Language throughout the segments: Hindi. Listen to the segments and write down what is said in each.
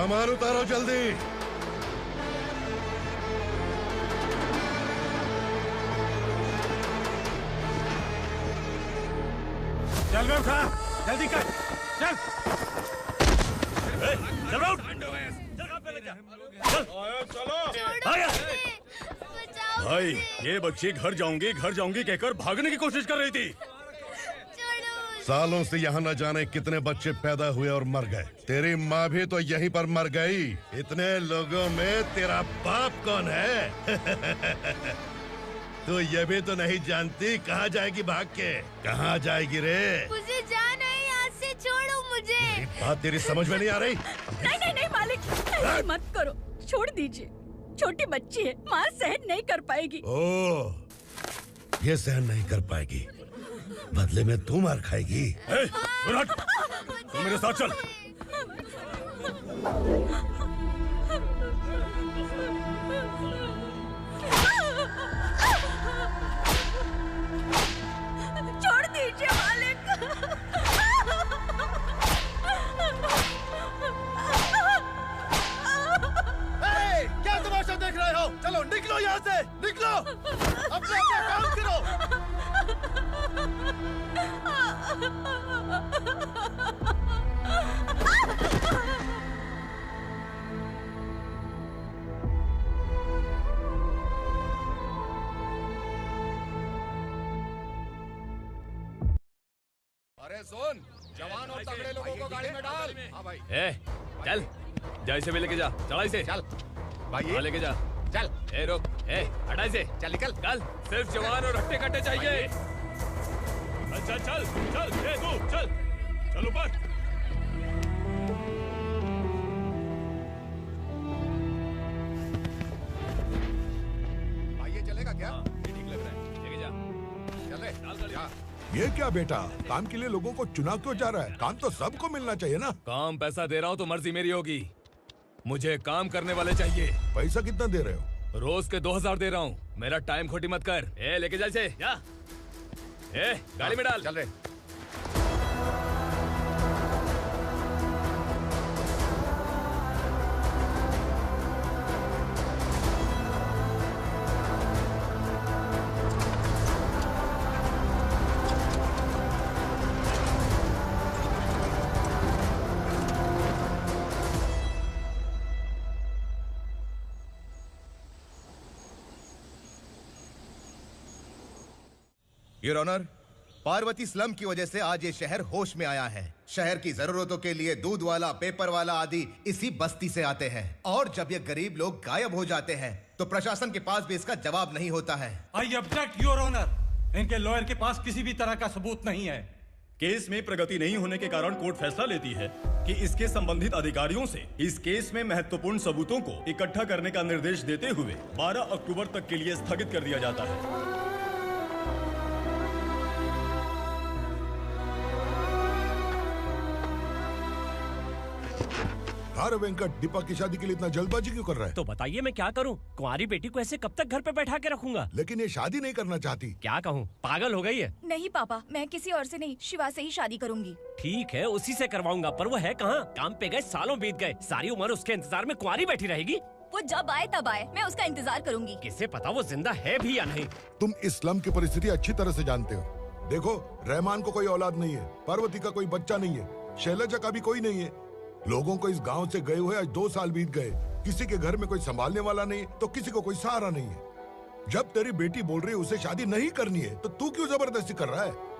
सामान उतारो जल्दी। चल बे उठा, जल्दी कर, चल। चल उठ, चलो। भाई, ये बच्ची घर जाऊंगी कहकर भागने की कोशिश कर रही थी। सालों से यहाँ न जाने कितने बच्चे पैदा हुए और मर गए। तेरी माँ भी तो यहीं पर मर गई। इतने लोगों में तेरा बाप कौन है? तू ये भी तो नहीं जानती कहाँ जाएगी भाग के? कहाँ जाएगी रे? मुझे जाना है, यहाँ से छोड़ो मुझे। बात तेरी समझ में नहीं आ रही? नहीं मालिक, ऐसे मत करो, छोड़ दीजिए। छोटी बच्ची है, माँ सहन नहीं कर पाएगी। ओह, ये सहन नहीं कर पाएगी, बदले में तू मार खाएगी। तू मेरे साथ चल। छोड़ दीजिए मालिक। क्या तमाशा देख रहे हो? चलो निकलो यहाँ से, निकलो। अपना काम करो। अरे सुन, जवान और तगड़े लोगों को गाड़ी में डाल। हाँ भाई। चल, जा इसे भी लेके जा, चढ़ा इसे। चल भाई, लेके जा। चल। रुक, हटा इसे। चल निकल। कल सिर्फ जवान और हट्टे कट्टे चाहिए। चल चल चल, तू चल, चल ऊपर। भाई ये चलेगा क्या? ठीक लग रहा है, लेके जा। चले। जा। ये क्या बेटा, काम के लिए लोगों को चुना क्यों जा रहा है? काम तो सबको मिलना चाहिए ना। काम पैसा दे रहा हूँ तो मर्जी मेरी होगी। मुझे काम करने वाले चाहिए। पैसा कितना दे रहे हो? रोज के 2000 दे रहा हूँ। मेरा टाइम खोटी मत कर। लेके जा इसे, जा। गाड़ी में डाल। चल रहे। योर ऑनर, पार्वती स्लम की वजह से आज ये शहर होश में आया है। शहर की जरूरतों के लिए दूध वाला, पेपर वाला आदि इसी बस्ती से आते हैं, और जब ये गरीब लोग गायब हो जाते हैं तो प्रशासन के पास भी इसका जवाब नहीं होता है। I object your honour. इनके लॉयर के पास किसी भी तरह का सबूत नहीं है। केस में प्रगति नहीं होने के कारण कोर्ट फैसला लेती है कि इसके संबंधित अधिकारियों से इस केस में महत्वपूर्ण सबूतों को इकट्ठा करने का निर्देश देते हुए 12 अक्टूबर तक के लिए स्थगित कर दिया जाता है। अरे वेंकट, दीपा की शादी के लिए इतना जल्दबाजी क्यों कर रहा है? तो बताइए मैं क्या करूं? कुंवारी बेटी को ऐसे कब तक घर पे बैठा के रखूंगा? लेकिन ये शादी नहीं करना चाहती। क्या कहूं, पागल हो गई है। नहीं पापा, मैं किसी और से नहीं, शिवा से ही शादी करूंगी। ठीक है, उसी से करवाऊंगा, पर वो है कहाँ? काम पे गए, सालों बीत गए, सारी उम्र उसके इंतजार में कुंवारी बैठी रहेगी। वो जब आए तब आए, मैं उसका इंतजार करूंगी। किसे पता वो जिंदा है भी या नहीं। तुम इस्लाम की परिस्थिति अच्छी तरह से जानते हो। देखो, रहमान को कोई औलाद नहीं है, पार्वती का कोई बच्चा नहीं है, शैलजा का भी कोई नहीं है। लोगों को इस गांव से गए हुए आज 2 साल बीत गए। किसी के घर में कोई संभालने वाला नहीं, तो किसी को कोई सहारा नहीं है। जब तेरी बेटी बोल रही है उसे शादी नहीं करनी है, तो तू क्यों जबरदस्ती कर रहा है?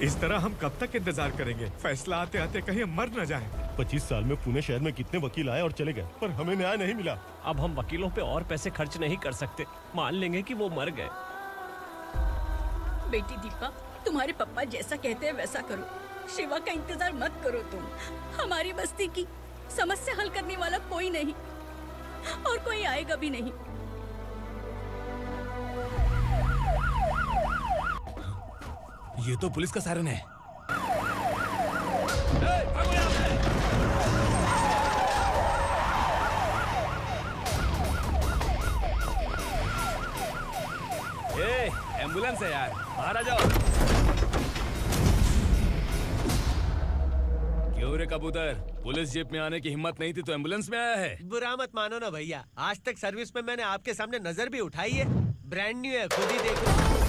इस तरह हम कब तक इंतजार करेंगे? फैसला आते आते कहीं हम मर न जाएं। 25 साल में पुणे शहर में कितने वकील आए और चले गए, पर हमें न्याय नहीं मिला। अब हम वकीलों पे और पैसे खर्च नहीं कर सकते। मान लेंगे कि वो मर गए। बेटी दीपा, तुम्हारे पापा जैसा कहते हैं वैसा करो। शिवा का इंतजार मत करो तुम। हमारी बस्ती की समस्या हल करने वाला कोई नहीं, और कोई आएगा भी नहीं। ये तो पुलिस का सायरन है। एम्बुलेंस है यार, बाहर आ जाओ। क्यों रे कबूतर, पुलिस जीप में आने की हिम्मत नहीं थी तो एम्बुलेंस में आया है? बुरा मत मानो ना भैया, आज तक सर्विस में मैंने आपके सामने नजर भी उठाई है। ब्रांड न्यू है, खुद ही देखो।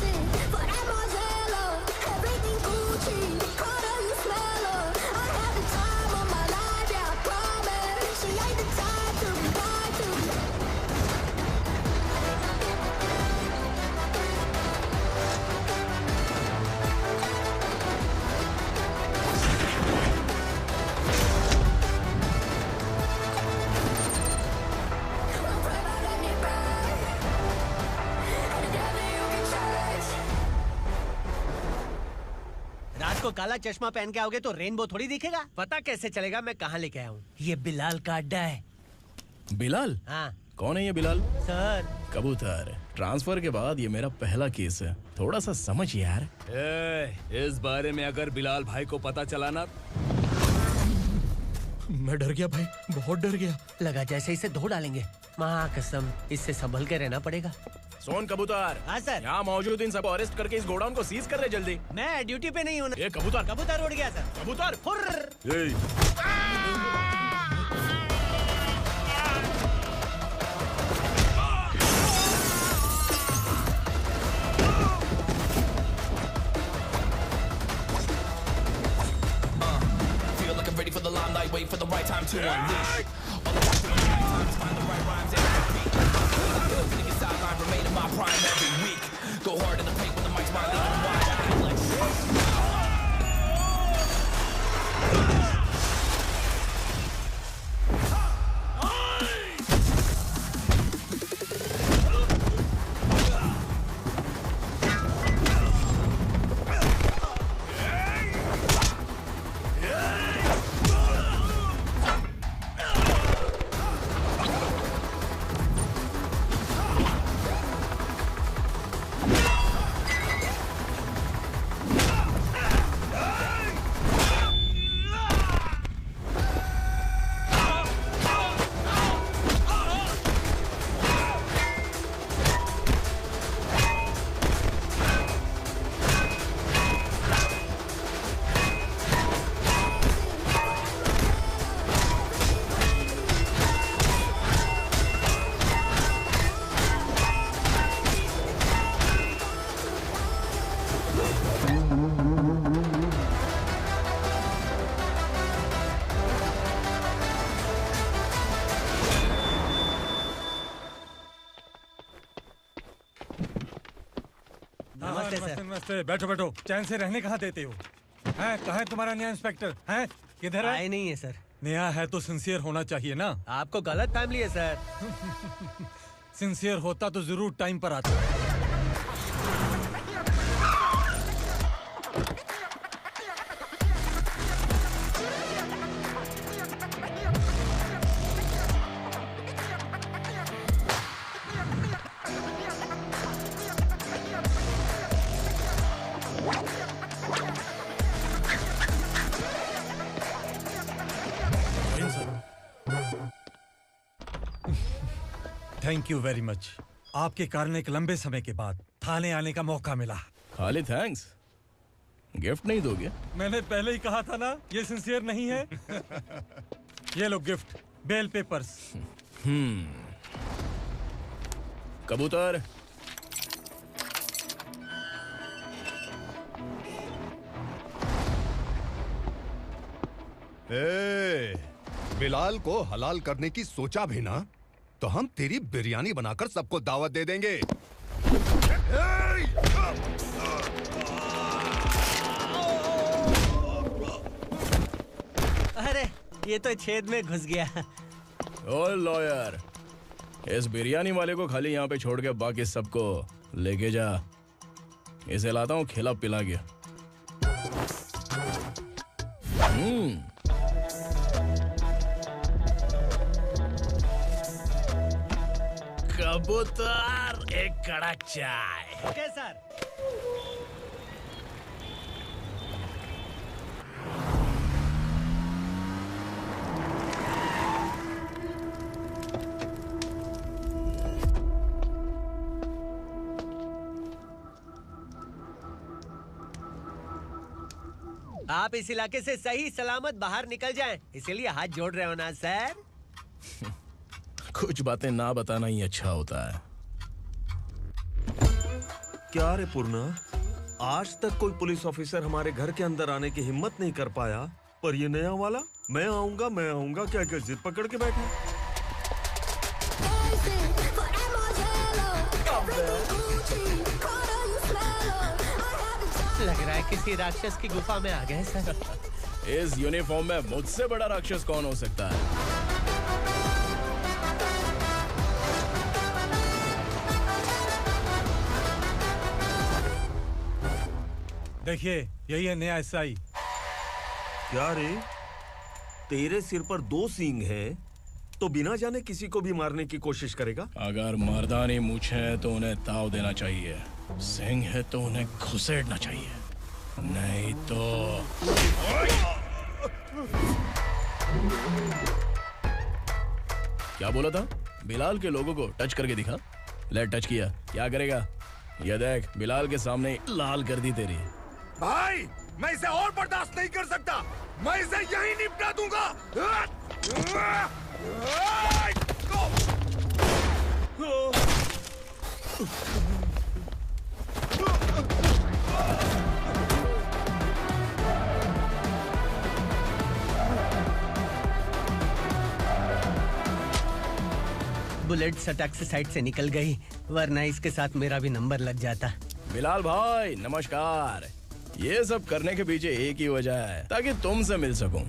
को काला चश्मा पहन के आओगे तो रेनबो थोड़ी दिखेगा। पता कैसे चलेगा मैं कहाँ लेके आया हूँ? ये बिलाल का अड्डा है। बिलाल? हाँ। कौन है ये बिलाल? सर कबूतर, ट्रांसफर के बाद ये मेरा पहला केस है, थोड़ा सा समझ यार। इस बारे में अगर बिलाल भाई को पता चला ना। मैं डर गया भाई, बहुत डर गया। लगा जैसे इसे धो डालेंगे। माँ कसम, इससे संभल के रहना पड़ेगा। सोन कबूतर। हाँ सर। यहाँ मौजूद इन सबको अरेस्ट करके इस गोडाउन को सीज कर रहे जल्दी। मैं ड्यूटी पे नहीं हूँ। ये कबूतर। कबूतर उड़ गया सर। कबूतर। Ready for the limelight, wait for the right time to unleash. All the time to find the right rhymes and beat. Finna get sidelined, remain in my prime every week. Go hard in the paint when the mic's my leading wide. I feel like नमस्ते। बैठो बैठो, चैन से रहने कहाँ देते हो? हैं, कहाँ है तुम्हारा नया इंस्पेक्टर? हैं, किधर है? आए नहीं है सर। नया है तो सिंसियर होना चाहिए ना। आपको गलत फैमिली है सर। सिंसियर होता तो जरूर टाइम पर आता। Thank you very much. आपके कारण एक लंबे समय के बाद थाने आने का मौका मिला। खाली थैंक्स, गिफ्ट नहीं दोगे? मैंने पहले ही कहा था ना, ये सिंसियर नहीं है। ये लो गिफ्ट, बेल पेपर्स। कबूतर, बिलाल को हलाल करने की सोचा भी ना तो हम तेरी बिरयानी बनाकर सबको दावत दे देंगे। अरे ये तो छेद में घुस गया। ओ लॉयर, इस बिरयानी वाले को खाली यहाँ पे छोड़ के बाकी सबको लेके जा। इसे लाता हूँ खिला पिला के। कबूतर, एक कड़क चाय। Okay sir. आप इस इलाके से सही सलामत बाहर निकल जाएं, इसीलिए हाथ जोड़ रहे हो ना सर? कुछ बातें ना बताना ही अच्छा होता है। क्या रे पूर्णा, आज तक कोई पुलिस ऑफिसर हमारे घर के अंदर आने की हिम्मत नहीं कर पाया, पर ये नया वाला मैं आऊंगा क्या क्या जिद पकड़ के बैठा। लग रहा है किसी राक्षस की गुफा में आ गए सर। इस यूनिफॉर्म में मुझसे बड़ा राक्षस कौन हो सकता है? देखिए, यही है नया एसआई। क्या रे, तेरे सिर पर 2 सींग है तो बिना जाने किसी को भी मारने की कोशिश करेगा? अगर मर्दानी मूछें है तो उन्हें ताव देना चाहिए, सिंह है तो उन्हें घुसेड़ना चाहिए, नहीं तो। क्या बोला था? बिलाल के लोगों को टच करके दिखा। ले टच किया, क्या करेगा? ये देख, बिलाल के सामने लाल कर दी तेरी। भाई, मैं इसे और बर्दाश्त नहीं कर सकता, मैं इसे यहीं निपटा दूंगा। बुलेट सटक से साइड से निकल गई, वरना इसके साथ मेरा भी नंबर लग जाता। बिलाल भाई नमस्कार। ये सब करने के पीछे एक ही वजह है, ताकि तुमसे मिल सकूं।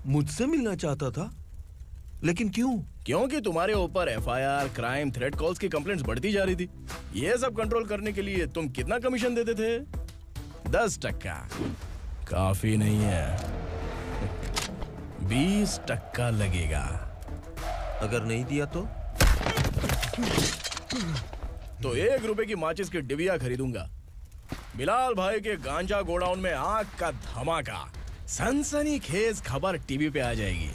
मुझसे मिलना चाहता था? लेकिन क्यों? क्योंकि तुम्हारे ऊपर एफआईआर, क्राइम, थ्रेट कॉल्स की कंप्लेंट्स बढ़ती जा रही थी। ये सब कंट्रोल करने के लिए तुम कितना कमीशन देते थे? 10%। काफी नहीं है, 20% लगेगा। अगर नहीं दिया तो 1 रुपए की माचिस की डिबिया खरीदूंगा। बिलाल भाई के गांजा गोडाउन में आग का धमाका, सनसनीखेज खबर टीवी पे आ जाएगी।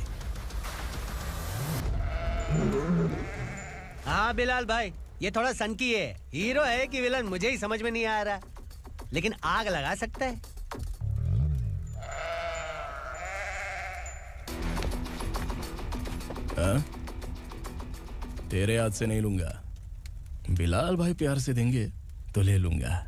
हाँ बिलाल भाई, ये थोड़ा सनकी है, हीरो है कि विलन मुझे ही समझ में नहीं आ रहा, लेकिन आग लगा सकता है। हाँ? तेरे हाथ से नहीं लूंगा, बिलाल भाई प्यार से देंगे तो ले लूंगा।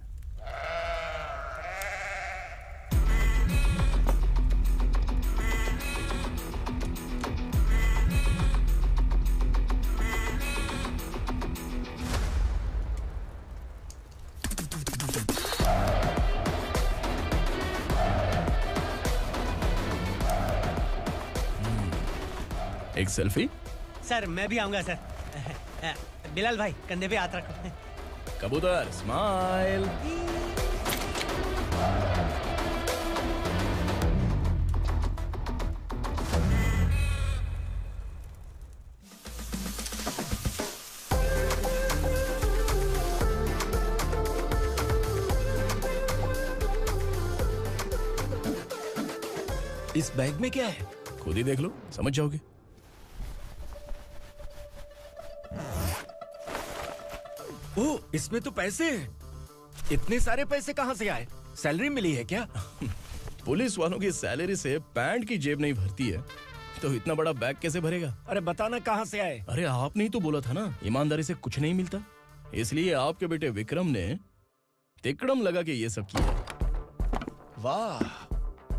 एक सेल्फी? सर मैं भी आऊंगा सर। बिलाल भाई कंधे पे हाथ रखो। कबूतर स्माइल। इस बैग में क्या है? खुद ही देख लो, समझ जाओगे। ओह, इसमें तो पैसे हैं। इतने सारे पैसे कहां से आए? सैलरी मिली है क्या? पुलिस वालों की सैलरी से पैंट की जेब नहीं भरती है, तो इतना बड़ा बैग कैसे भरेगा? अरे बताना कहां से आए? अरे आपने ही तो बोला था ना, ईमानदारी से कुछ नहीं मिलता, इसलिए आपके बेटे विक्रम ने तिकड़म लगा के ये सब किया। वाह,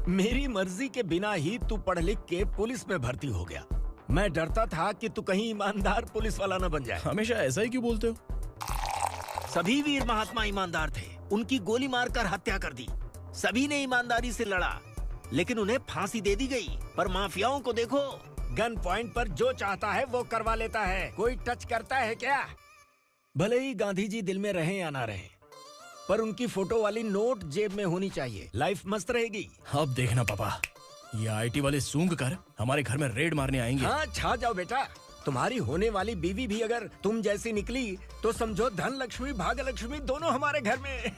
मेरी मर्जी के बिना ही तू पढ़ लिख के पुलिस में भर्ती हो गया। मैं डरता था कि तू कहीं ईमानदार पुलिस वाला न बन जाए। हमेशा ऐसा ही क्यों बोलते हो? सभी वीर महात्मा ईमानदार थे, उनकी गोली मारकर हत्या कर दी। सभी ने ईमानदारी से लड़ा, लेकिन उन्हें फांसी दे दी गई। पर माफियाओं को देखो, गन पॉइंट पर जो चाहता है वो करवा लेता है। कोई टच करता है क्या? भले ही गांधी जी दिल में रहे या ना रहे, पर उनकी फोटो वाली नोट जेब में होनी चाहिए। लाइफ मस्त रहेगी। अब देखना पापा, ये आईटी वाले सूंघ कर हमारे घर में रेड मारने आएंगे। हाँ, छा जाओ बेटा। तुम्हारी होने वाली बीवी भी अगर तुम जैसी निकली तो समझो धन लक्ष्मी भाग्य लक्ष्मी दोनों हमारे घर में।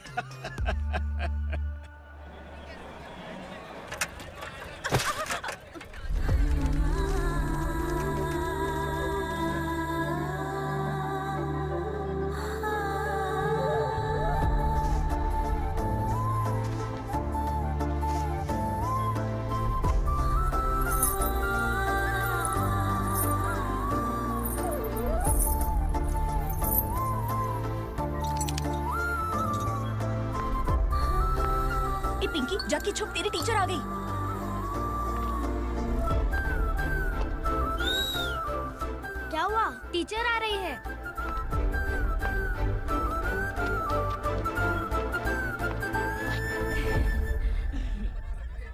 जाके छुप, तेरी टीचर आ गई। क्या हुआ? टीचर आ रही है।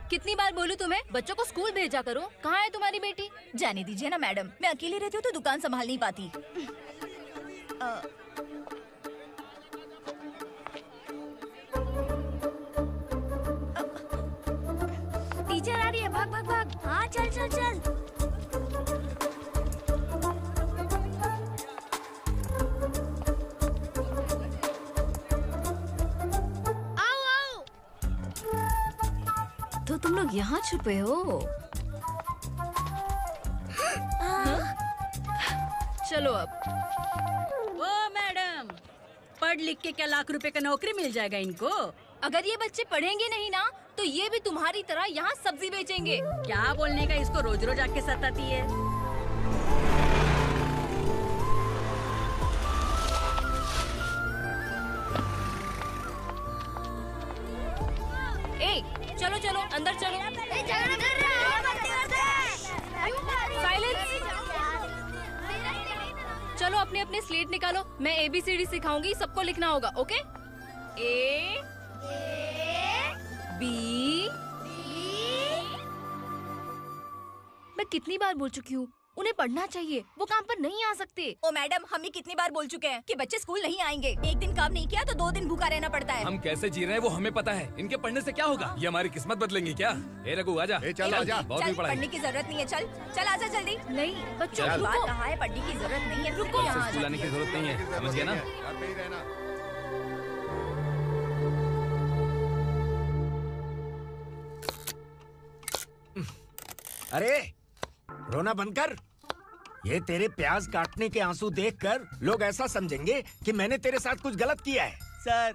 कितनी बार बोलूं तुम्हें, बच्चों को स्कूल भेजा करो। कहाँ है तुम्हारी बेटी? जाने दीजिए ना मैडम, मैं अकेली रहती हूँ तो दुकान संभाल नहीं पाती। टीचर आ रही है, भाग भाग भाग। हाँ चल चल चल। आओ आओ। तो तुम लोग यहाँ छुपे हो? चलो अब। ओ मैडम, पढ़ लिख के क्या लाख रुपए का नौकरी मिल जाएगा इनको? अगर ये बच्चे पढ़ेंगे नहीं ना तो ये भी तुम्हारी तरह यहाँ सब्जी बेचेंगे। क्या बोलने का, इसको रोज रोज आके सताती है। ए, चलो चलो अंदर चलो। साइलेंस। चलो अपने अपने स्लेट निकालो, मैं ABCD सिखाऊंगी, सबको लिखना होगा। ओके? A B। मैं कितनी बार बोल चुकी हूँ, उन्हें पढ़ना चाहिए, वो काम पर नहीं आ सकते। ओ मैडम, हम भी कितनी बार बोल चुके हैं कि बच्चे स्कूल नहीं आएंगे। एक दिन काम नहीं किया तो 2 दिन भूखा रहना पड़ता है। हम कैसे जी रहे हैं वो हमें पता है, इनके पढ़ने से क्या होगा? ये हमारी किस्मत बदलेंगी क्या? ए रघु आजा। चल आजा। बहुत भी पढ़ाई। पढ़ने की जरूरत नहीं है, चल चल आजा जल्दी। नहीं बच्चों, चल। बात कहाँ है, पढ़ने की जरूरत नहीं है, रुको। यहाँ स्कूल आने की जरूरत नहीं है, समझ गया ना? अरे रोना बंद कर। ये तेरे प्याज काटने के आंसू देखकर लोग ऐसा समझेंगे कि मैंने तेरे साथ कुछ गलत किया है। सर,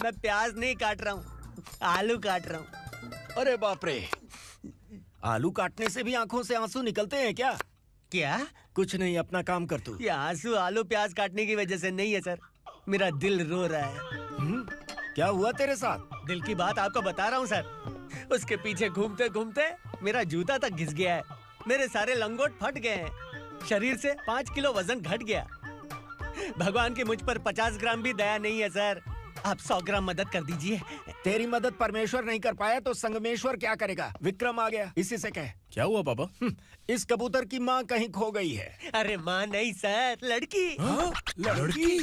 मैं प्याज नहीं काट रहा हूँ, आलू काट रहा हूँ। अरे बाप रे, आलू काटने से भी आंखों से आंसू निकलते हैं क्या? क्या? कुछ नहीं, अपना काम कर तू। ये आंसू आलू प्याज काटने की वजह से नहीं है सर, मेरा दिल रो रहा है। क्या हुआ तेरे साथ? दिल की बात आपको बता रहा हूँ सर। उसके पीछे घूमते घूमते मेरा जूता तक घिस गया है, मेरे सारे लंगोट फट गए हैं, शरीर से 5 किलो वजन घट गया। भगवान की मुझ पर 50 ग्राम भी दया नहीं है सर, आप 100 ग्राम मदद कर दीजिए। तेरी मदद परमेश्वर नहीं कर पाया तो संगमेश्वर क्या करेगा? विक्रम आ गया, इसी से कह। क्या हुआ पापा? इस कबूतर की माँ कहीं खो गई है। अरे माँ नहीं सर, लड़की। लड़की?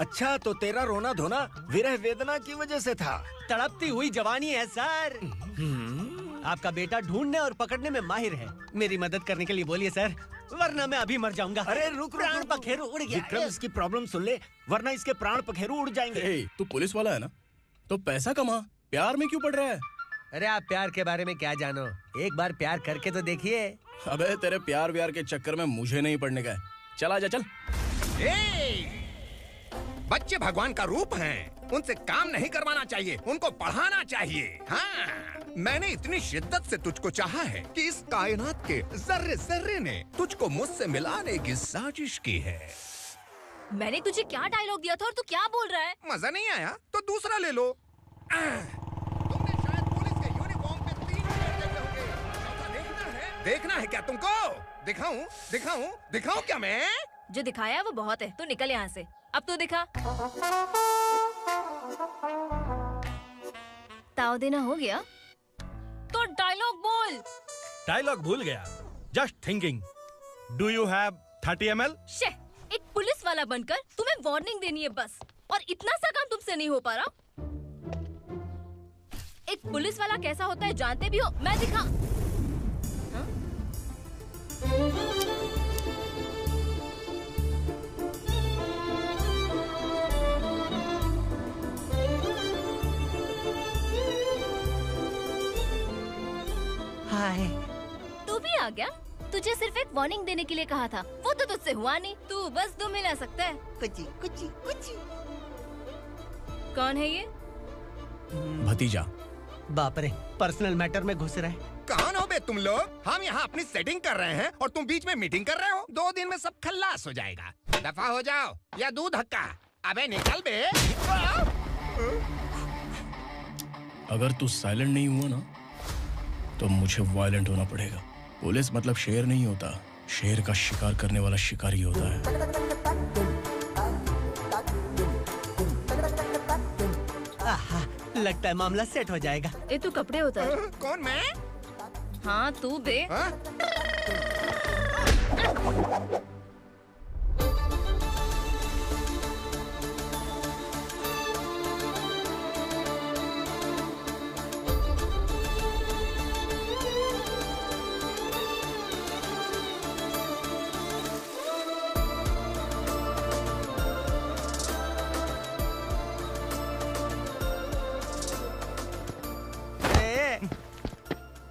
अच्छा, तो तेरा रोना धोना विरह वेदना की वजह से था। तड़पती हुई जवानी है सर। आपका बेटा ढूंढने और पकड़ने में माहिर है, मेरी मदद करने के लिए बोलिए सर, वरना मैं अभी मर जाऊंगा। अरे रुक, प्राण पखेरु उड़ गया। विक्रम, इसकी प्रॉब्लम सुन ले, वरना इसके प्राण पखेरु उड़ जाएंगे। तू पुलिस वाला है ना, तो पैसा कमा, प्यार में क्यों पड़ रहा है? अरे आप प्यार के बारे में क्या जानो, एक बार प्यार करके तो देखिए। अबे तेरे प्यार व्यार के चक्कर में मुझे नहीं पड़ने का है, चल आजा चल। बच्चे भगवान का रूप हैं, उनसे काम नहीं करवाना चाहिए, उनको पढ़ाना चाहिए। हाँ, मैंने इतनी शिद्दत से तुझको चाहा है कि इस कायनात के जर्रे जर्रे ने तुझको मुझसे मिलाने की साजिश की है। मैंने तुझे क्या डायलॉग दिया था और तू क्या बोल रहा है? मजा नहीं आया तो दूसरा ले लो। तुमने शायद पुलिस के यूनिफॉर्म पे 3 शेर देखे होंगे। देखना है क्या तुमको? दिखाऊं दिखाऊं दिखाऊं क्या मैं? जो दिखाया है वो बहुत है, तू निकल यहाँ से। अब तू दिखा। ताव देना हो गया तो डायलॉग बोल। डायलॉग भूल गया। Just thinking, do you have 30 ml? शे, एक पुलिस वाला बनकर तुम्हें वार्निंग देनी है बस, और इतना सा काम तुमसे नहीं हो पा रहा। एक पुलिस वाला कैसा होता है जानते भी हो, मैं दिखा। हाय, तू भी आ गया? तुझे सिर्फ एक वार्निंग देने के लिए कहा था, वो तो तुझसे हुआ नहीं। तू बस 2 मिला सकता है। कुची कुची कुची। कौन है ये? भतीजा। बाप रे, पर्सनल मैटर में घुस रहे। कौन हो बे तुम लोग? हम यहाँ अपनी सेटिंग कर रहे हैं और तुम बीच में मीटिंग कर रहे हो। 2 दिन में सब खल्लास हो जाएगा। दफा हो जाओ या दूध हक्का। अबे निकल बे। अगर तू साइलेंट नहीं हुआ ना तो मुझे वायलेंट होना पड़ेगा। पुलिस मतलब शेर नहीं होता, शेर का शिकार करने वाला शिकारी होता है। लगता है मामला सेट हो जाएगा। ए तू कपड़े उतार। कौन मैं? हाँ तू बे।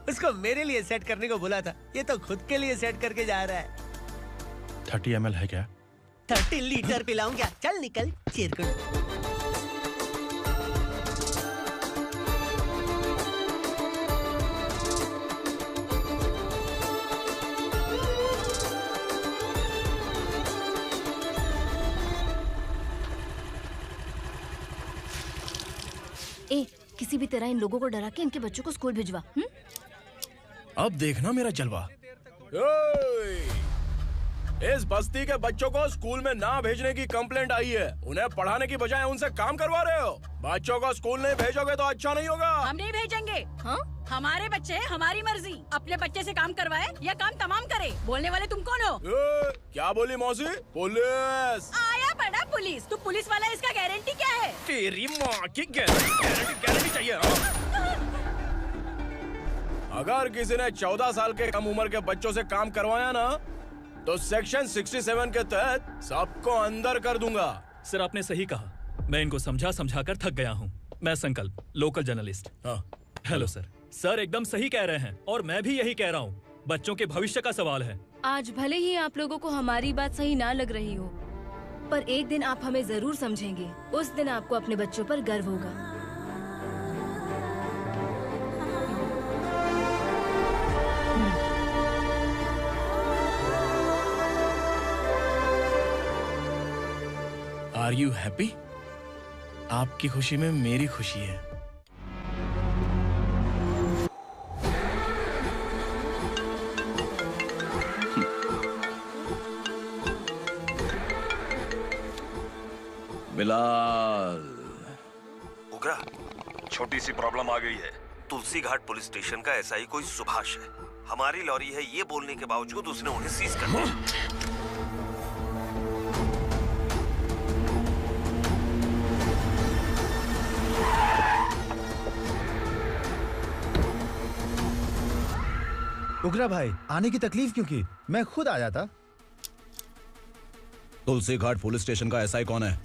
उसको मेरे लिए सेट करने को बोला था, ये तो खुद के लिए सेट करके जा रहा है। 30 ml है क्या? 30 लीटर पिलाऊं क्या? चल निकल चिरकुट। ए किसी भी तरह इन लोगों को डरा के इनके बच्चों को स्कूल भिजवा। अब देखना मेरा जलवा। इस बस्ती के बच्चों को स्कूल में ना भेजने की कंप्लेंट आई है। उन्हें पढ़ाने की बजाय उनसे काम करवा रहे हो। बच्चों को स्कूल नहीं भेजोगे तो अच्छा नहीं होगा। हम नहीं भेजेंगे। हाँ? हमारे बच्चे हमारी मर्जी। अपने बच्चे से काम करवाए या काम तमाम करे। बोलने वाले तुम कौन हो? क्या बोली मौसी? पुलिस आया पड़ा पुलिस। तू पुलिस वाला, इसका गारंटी क्या है? तेरी माँ की गारंटी चाहिए। अगर किसी ने 14 साल के कम उम्र के बच्चों से काम करवाया ना तो सेक्शन 67 के तहत सबको अंदर कर दूंगा। सर आपने सही कहा। मैं इनको समझा कर थक गया हूँ। मैं संकल्प, local journalist. Hello sir. Sir एकदम सही कह रहे हैं और मैं भी यही कह रहा हूँ। बच्चों के भविष्य का सवाल है। आज भले ही आप लोगों को हमारी बात सही ना लग रही हो, पर एक दिन आप हमें जरूर समझेंगे। उस दिन आपको अपने बच्चों पर गर्व होगा। Are you happy? आपकी खुशी में मेरी खुशी है। बिलाल। उग्रा, छोटी सी प्रॉब्लम आ गई है। तुलसी घाट पुलिस स्टेशन का एसआई कोई सुभाष है। हमारी लॉरी है ये बोलने के बावजूद उसने उन्हें सीज कर दिया। उग्रा भाई, आने की तकलीफ क्यों की? मैं खुद आ जाता। तुलसी घाट पुलिस स्टेशन का एसआई कौन है?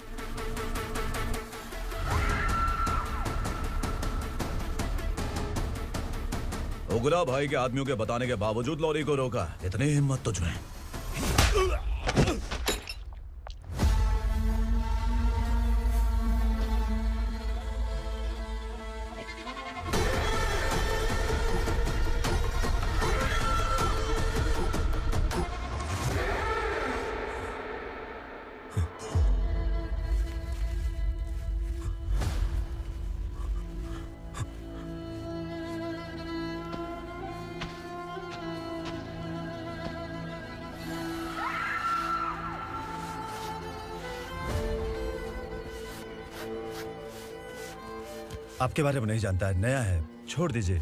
उग्रा भाई के आदमियों के बताने के बावजूद लॉरी को रोका। इतनी हिम्मत तुझमें? आपके बारे में नहीं जानता है, नया है, छोड़ दीजिए।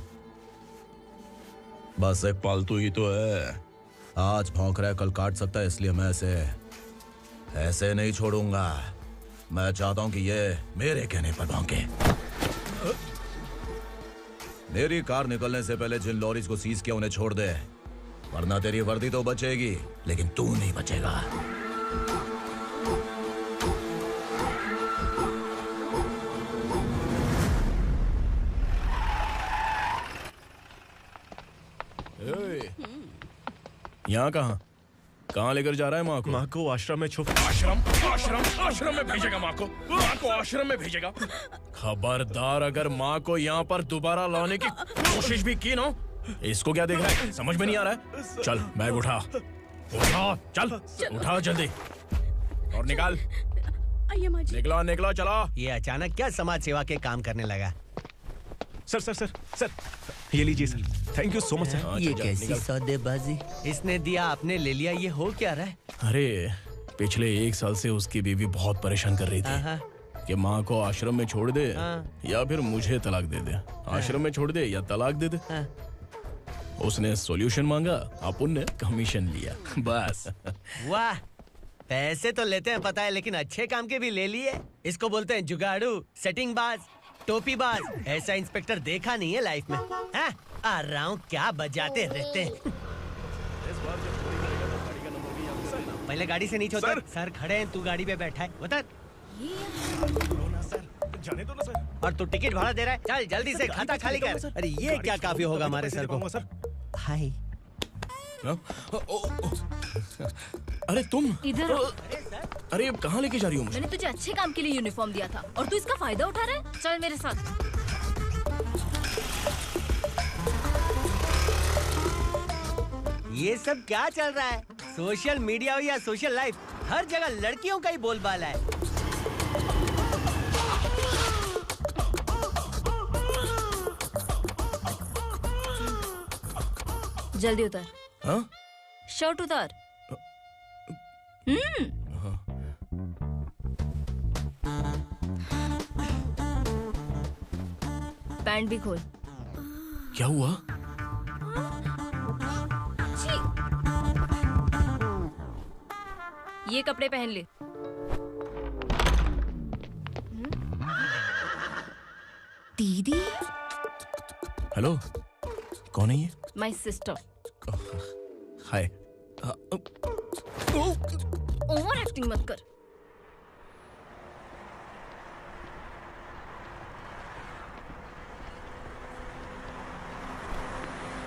बस एक पालतू ही तो है। आज भौंक रहा है, कल काट सकता है, इसलिए मैं ऐसे नहीं छोड़ूंगा। मैं चाहता हूं कि ये मेरे कहने पर भौंके। मेरी कार निकलने से पहले जिन लॉरीज को सीज किया उन्हें छोड़ दे, वरना तेरी वर्दी तो बचेगी लेकिन तू नहीं बचेगा। यहाँ कहाँ लेकर जा रहा है माँ को? माँ को आश्रम में छुप। आश्रम में भेजेगा माँ को? माँ को आश्रम में भेजेगा? खबरदार, अगर माँ को यहाँ पर दोबारा लाने की कोशिश भी की ना, इसको क्या देख रहा है? समझ में नहीं आ रहा है? चल बैग उठा, चल उठा जल्दी और निकाल। निकला चला। ये अचानक क्या समाज सेवा के काम करने लगा? सर सर सर सर ये लीजिए sir, thank you so much sir. ये कैसी सौदेबाजी? इसने दिया आपने ले लिया, ये हो क्या रहा है? अरे पिछले 1 साल से उसकी बीवी बहुत परेशान कर रही थी कि माँ को आश्रम में छोड़ दे या फिर मुझे तलाक दे दे, आश्रम में छोड़ दे या तलाक दे दे। उसने सॉल्यूशन मांगा, अपुन ने कमीशन लिया, बस। वाह, पैसे तो लेते हैं पता है, लेकिन अच्छे काम के भी ले लिए। इसको बोलते हैं जुगाड़ू, सेटिंग बाज, टोपी बाज। ऐसा इंस्पेक्टर देखा नहीं है लाइफ में। हाँ? आ रहा हूँ, क्या बजाते रहते हैं। पहले गाड़ी से नीचे उतर। सर खड़े हैं, तू गाड़ी पे बैठा है, उतर। जाने दो ना सर। और तू टिकट भाड़ा दे रहा है, चल जल्दी से खाता खाली कर। अरे ये क्या काफी होगा हमारे सर को। हाय। अरे तुम इधर। अरे कहाँ लेके जा रही हो मुझे? मैंने तुझे अच्छे काम के लिए यूनिफॉर्म दिया था और तू इसका फायदा उठा रहा है। चल मेरे साथ। ये सब क्या चल रहा है? सोशल मीडिया हो या सोशल लाइफ, हर जगह लड़कियों का ही बोलबाला है। जल्दी उतर। हाँ? शर्ट उतार। पैंट भी खोल। क्या हुआ? ये कपड़े पहन ले। दीदी। हेलो, कौन है ये? My sister. Hi. Over acting मत कर।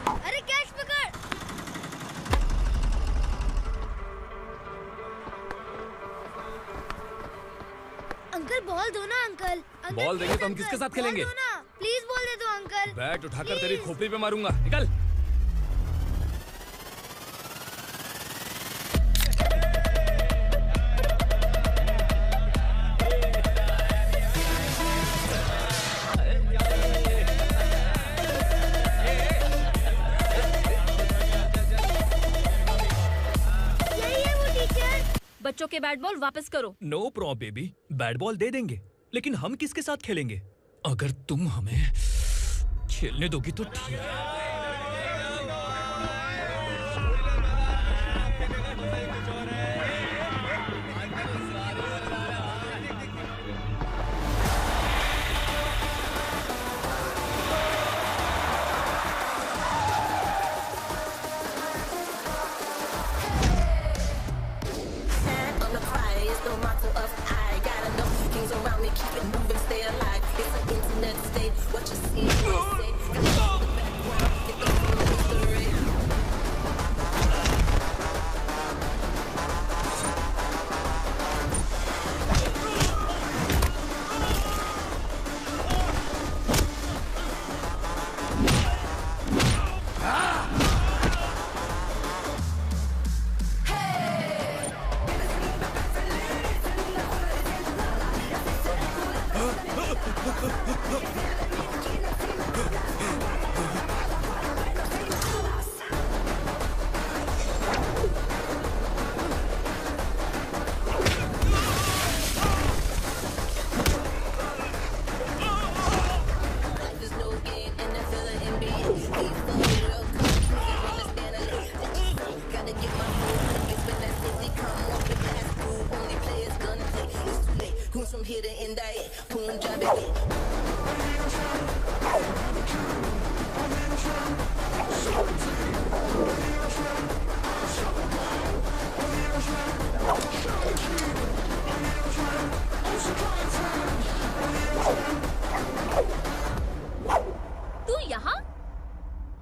अरे कैच पकड़। अंकल बॉल दो ना अंकल। बॉल देंगे तो हम किसके साथ खेलेंगे? प्लीज बॉल दे दो अंकल। बैट उठाकर तेरी खोपड़ी पे मारूंगा, निकल। बच्चों के बैट बॉल वापस करो। No problem baby, bat ball दे देंगे, लेकिन हम किसके साथ खेलेंगे? अगर तुम हमें खेलने दोगी तो ठीक है।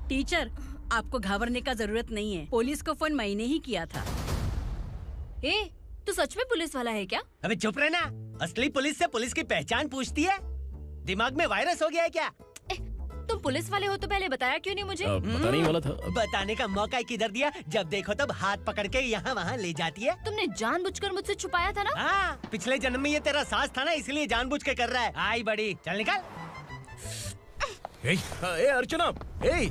टीचर, आपको घबराने का जरूरत नहीं है। पुलिस को फोन मैंने ही किया था। ए, तू सच में पुलिस वाला है क्या? अबे चुप रहना। असली पुलिस से पुलिस की पहचान पूछती है? दिमाग में वायरस हो गया है क्या? तुम पुलिस वाले हो तो पहले बताया क्यों नहीं मुझे? बताने ही वाला था। बताने का मौका किधर दिया? जब देखो तब हाथ पकड़ के यहाँ वहाँ ले जाती है। तुमने जानबूझकर मुझसे छुपाया था ना? हाँ, पिछले जन्म में ये तेरा सास था ना, इसलिए जानबूझ के कर रहा है। आई बड़ी, चल निकल। ए अर्चना, ए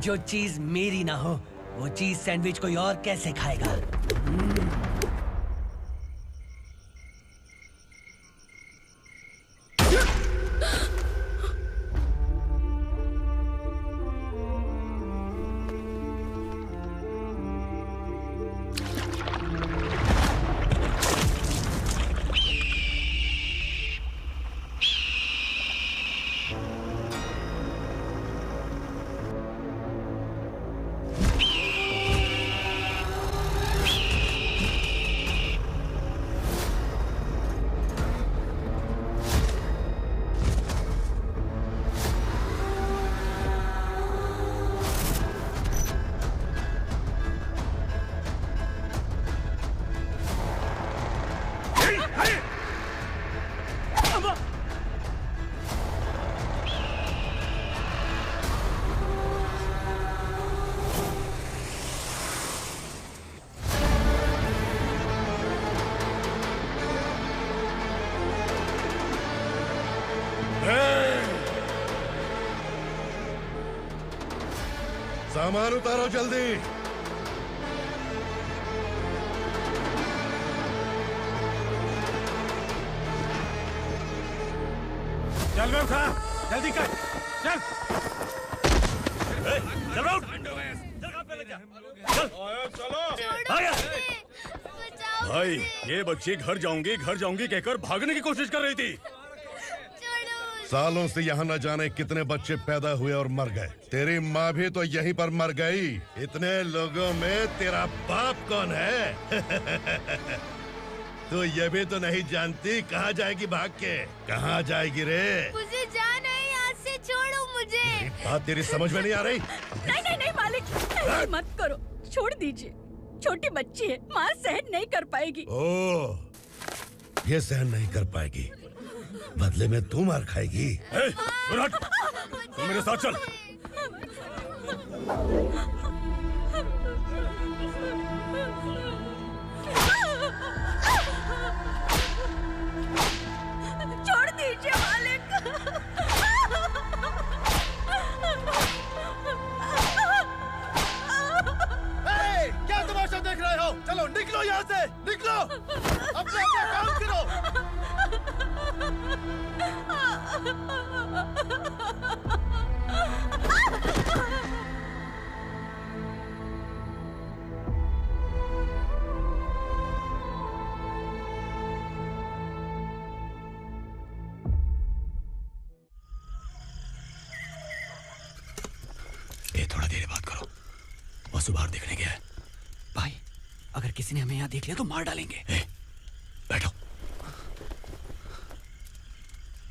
जो चीज मेरी ना हो वो चीज सैंडविच कोई और कैसे खाएगा? सामान उतारो जल्दी। चल बे उठा, जल्दी कर, चल। चल उठ। चलो भाई, ये बच्ची घर जाऊंगी कहकर भागने की कोशिश कर रही थी। सालों से यहाँ न जाने कितने बच्चे पैदा हुए और मर गए। तेरी माँ भी तो यहीं पर मर गई। इतने लोगों में तेरा बाप कौन है? तो ये भी तो नहीं जानती कहाँ जाएगी भाग के? कहाँ जाएगी रे? मुझे जाना है, यहाँ से छोड़ो मुझे। बात तेरी समझ में नहीं आ रही? नहीं मालिक, ऐसे मत करो, छोड़ दीजिए। छोटी बच्ची है, माँ सहन नहीं कर पाएगी। ओह, ये सहन नहीं कर पाएगी, बदले में तू मार खाएगी। तू मेरे साथ चल। छोड़ दीजिए मालिक। क्या तमाशा देख रहे हो? चलो निकलो यहाँ से, निकलो। अपना काम करो। ये थोड़ा देर बात करो, वसु बाहर देखने गया है। भाई, अगर किसी ने हमें यहाँ देख लिया तो मार डालेंगे। बैठो।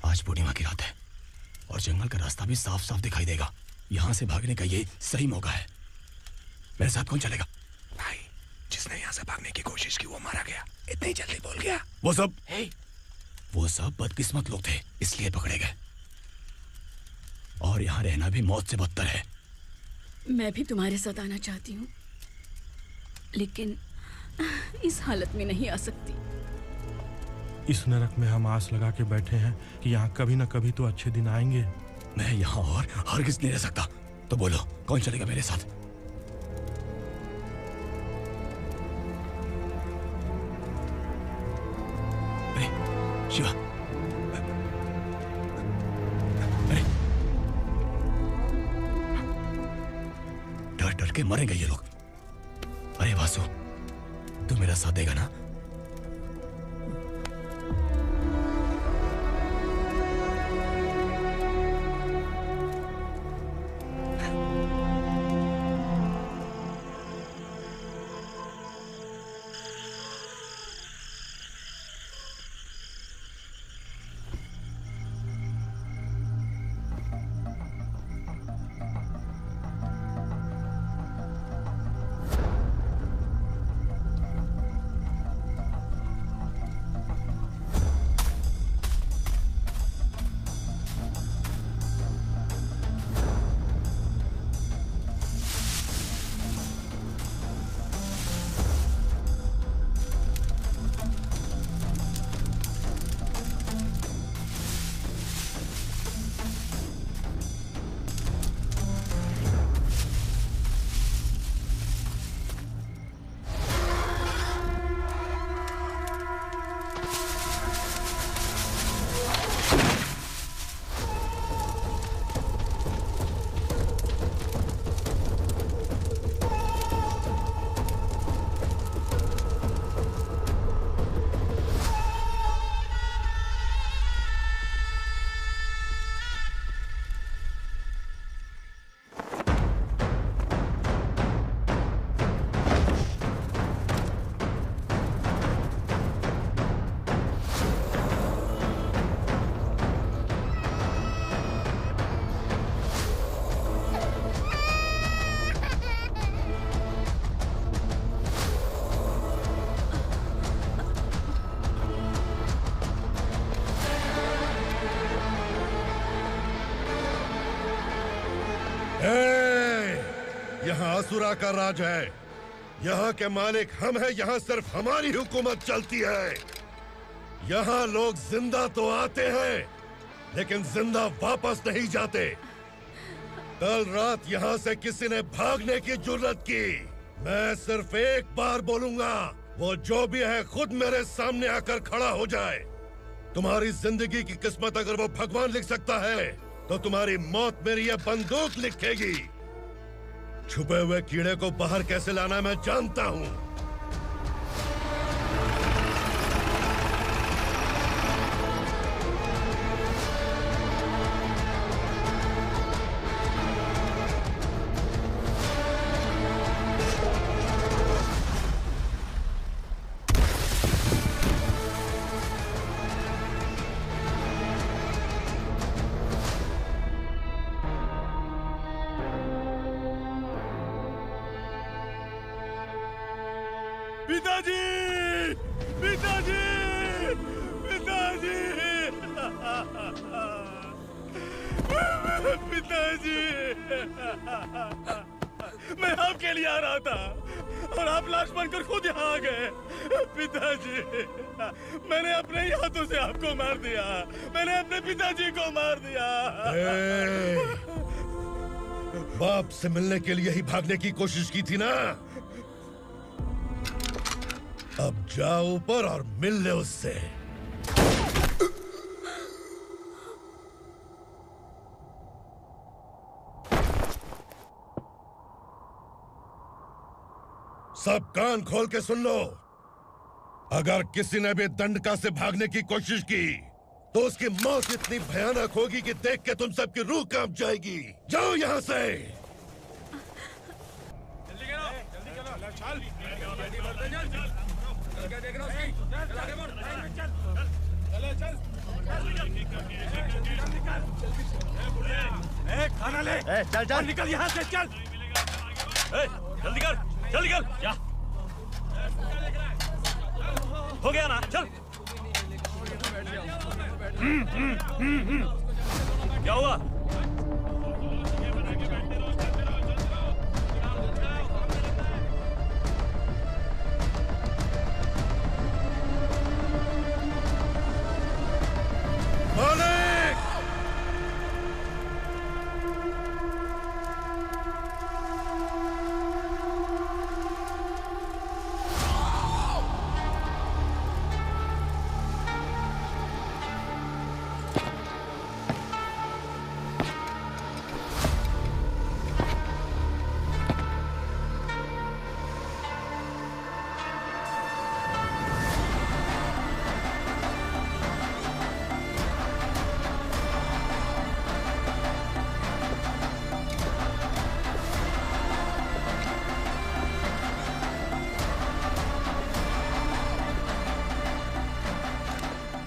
आज पूर्णिमा की रात है और जंगल का रास्ता भी साफ साफ दिखाई देगा। यहाँ से भागने का ये सही मौका है। मेरे साथ कौन चलेगा? भाई, जिसने यहाँ से भागने की कोशिश की वो मारा गया। इतनी जल्दी बोल गया। वो सब बदकिस्मत लोग थे, इसलिए पकड़े गए। और यहाँ रहना भी मौत से बदतर है। मैं भी तुम्हारे साथ आना चाहती हूँ, लेकिन इस हालत में नहीं आ सकती। इस नरक में हम आस लगा के बैठे हैं कि यहाँ कभी न कभी तो अच्छे दिन आएंगे। मैं यहाँ और हरगिज़ नहीं रह सकता। तो बोलो, कौन चलेगा मेरे साथ? अरे शिवा, अरे डर डर के मरेंगे ये लोग। अरे वासु, तू मेरा साथ देगा ना? यहाँ असुरा का राज है। यहाँ के मालिक हम हैं। यहाँ सिर्फ हमारी हुकूमत चलती है। यहाँ लोग जिंदा तो आते हैं लेकिन जिंदा वापस नहीं जाते। कल रात यहाँ से किसी ने भागने की जुर्रत की, मैं सिर्फ एक बार बोलूंगा, वो जो भी है खुद मेरे सामने आकर खड़ा हो जाए। तुम्हारी जिंदगी की किस्मत अगर वो भगवान लिख सकता है तो तुम्हारी मौत मेरी ये बंदूक लिखेगी। छुपे हुए कीड़े को बाहर कैसे लाना मैं जानता हूँ। पिताजी, पिताजी, पिताजी, पिताजी, मैं आपके लिए आ रहा था और आप लाश बनकर खुद यहाँ आ गए। पिताजी, मैंने अपने ही हाथों से आपको मार दिया। मैंने अपने पिताजी को मार दिया। बाप से मिलने के लिए ही भागने की कोशिश की थी ना? अब जाओ ऊपर और मिल ले उससे। सब कान खोल के सुन लो। अगर किसी ने भी दंडका से भागने की कोशिश की तो उसकी मौत इतनी भयानक होगी कि देख के तुम सबकी रूह कांप जाएगी। जाओ यहाँ से। खाना ले। चल चल निकल यहाँ से, चल। जल्दी कर, जल्दी कर। क्या हो गया ना? चल। क्या हुआ? मालिक!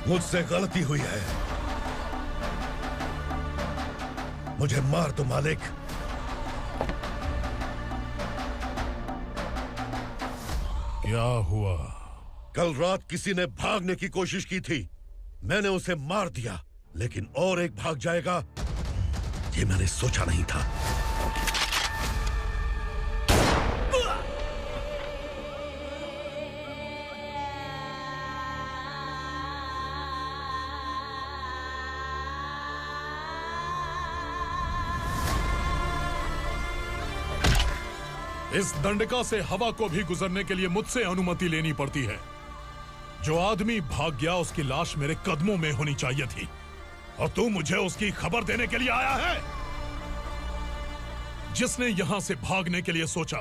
मुझसे गलती हुई है, मुझे मार दो मालिक। क्या हुआ? कल रात किसी ने भागने की कोशिश की थी, मैंने उसे मार दिया, लेकिन और एक भाग जाएगा ये मैंने सोचा नहीं था। इस दंडका से हवा को भी गुजरने के लिए मुझसे अनुमति लेनी पड़ती है। जो आदमी भाग गया उसकी लाश मेरे कदमों में होनी चाहिए थी, और तू मुझे उसकी खबर देने के लिए आया है। जिसने यहां से भागने के लिए सोचा,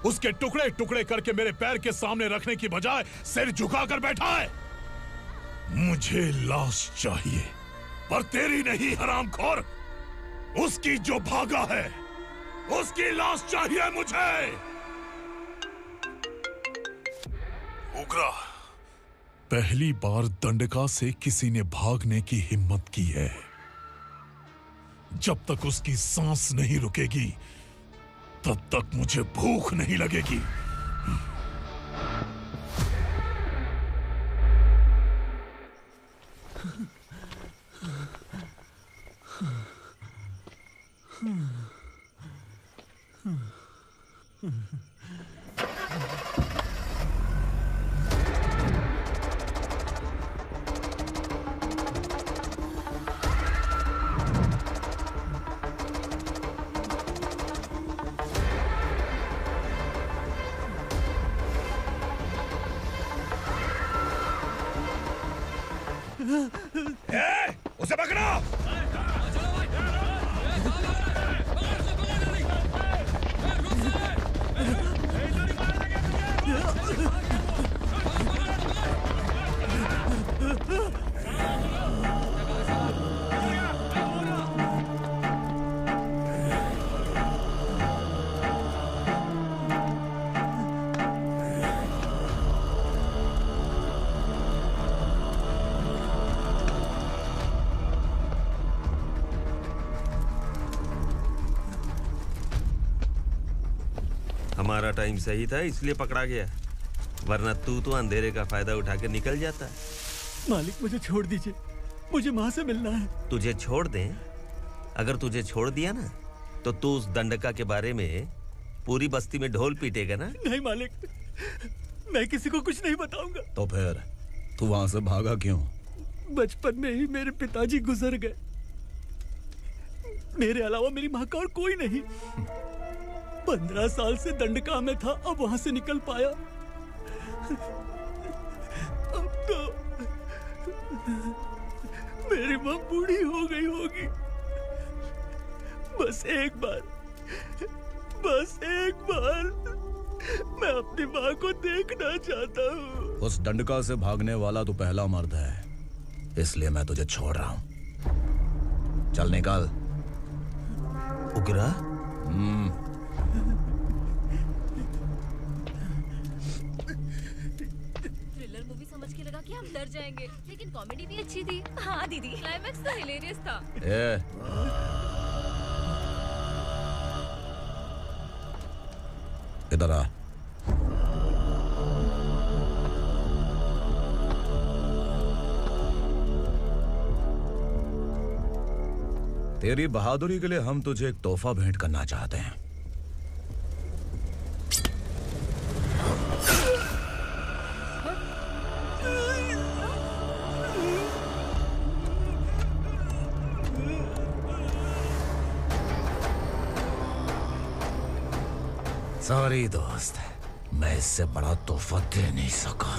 उसके टुकड़े टुकड़े करके मेरे पैर के सामने रखने की बजाय सिर झुकाकर बैठा है। मुझे लाश चाहिए, पर तेरी नहीं हरामखोर, उसकी जो भागा है उसकी लाश चाहिए मुझे। उग्रा, पहली बार दंडका से किसी ने भागने की हिम्मत की है। जब तक उसकी सांस नहीं रुकेगी तब तक मुझे भूख नहीं लगेगी। उसे पकड़ो। हमारा टाइम सही था इसलिए पकड़ा गया, वरना तू तो अंधेरे का फायदा उठा के निकल जाता। मालिक मुझे छोड़ दीजिए, मुझे माँ से मिलना है। तुझे छोड़ दें? अगर तुझे छोड़ दिया ना तो तू उस दंडका के बारे में पूरी बस्ती में ढोल पीटेगा ना। नहीं मालिक, मैं किसी को कुछ नहीं बताऊंगा। तो फिर तू वहां से भागा क्यों? बचपन में ही मेरे पिताजी गुजर गए, मेरे अलावा मेरी माँ का और कोई नहीं। 15 साल से दंडका में था, अब वहां से निकल पाया। अब तो मेरी माँ बूढ़ी हो गई होगी। बस एक बार मैं अपनी माँ को देखना चाहता हूँ। उस दंडका से भागने वाला तो पहला मर्द है, इसलिए मैं तुझे छोड़ रहा हूँ। चल निकल। उग्रा? थ्रिलर मूवी समझ के लगा कि हम डर जाएंगे, लेकिन कॉमेडी भी अच्छी थी। हाँ दीदी, क्लाइमैक्स तो हिलेरियस था। इधर आ। तेरी बहादुरी के लिए हम तुझे एक तोहफा भेंट करना चाहते हैं। सॉरी दोस्त, मैं इससे बड़ा तोहफा दे नहीं सका।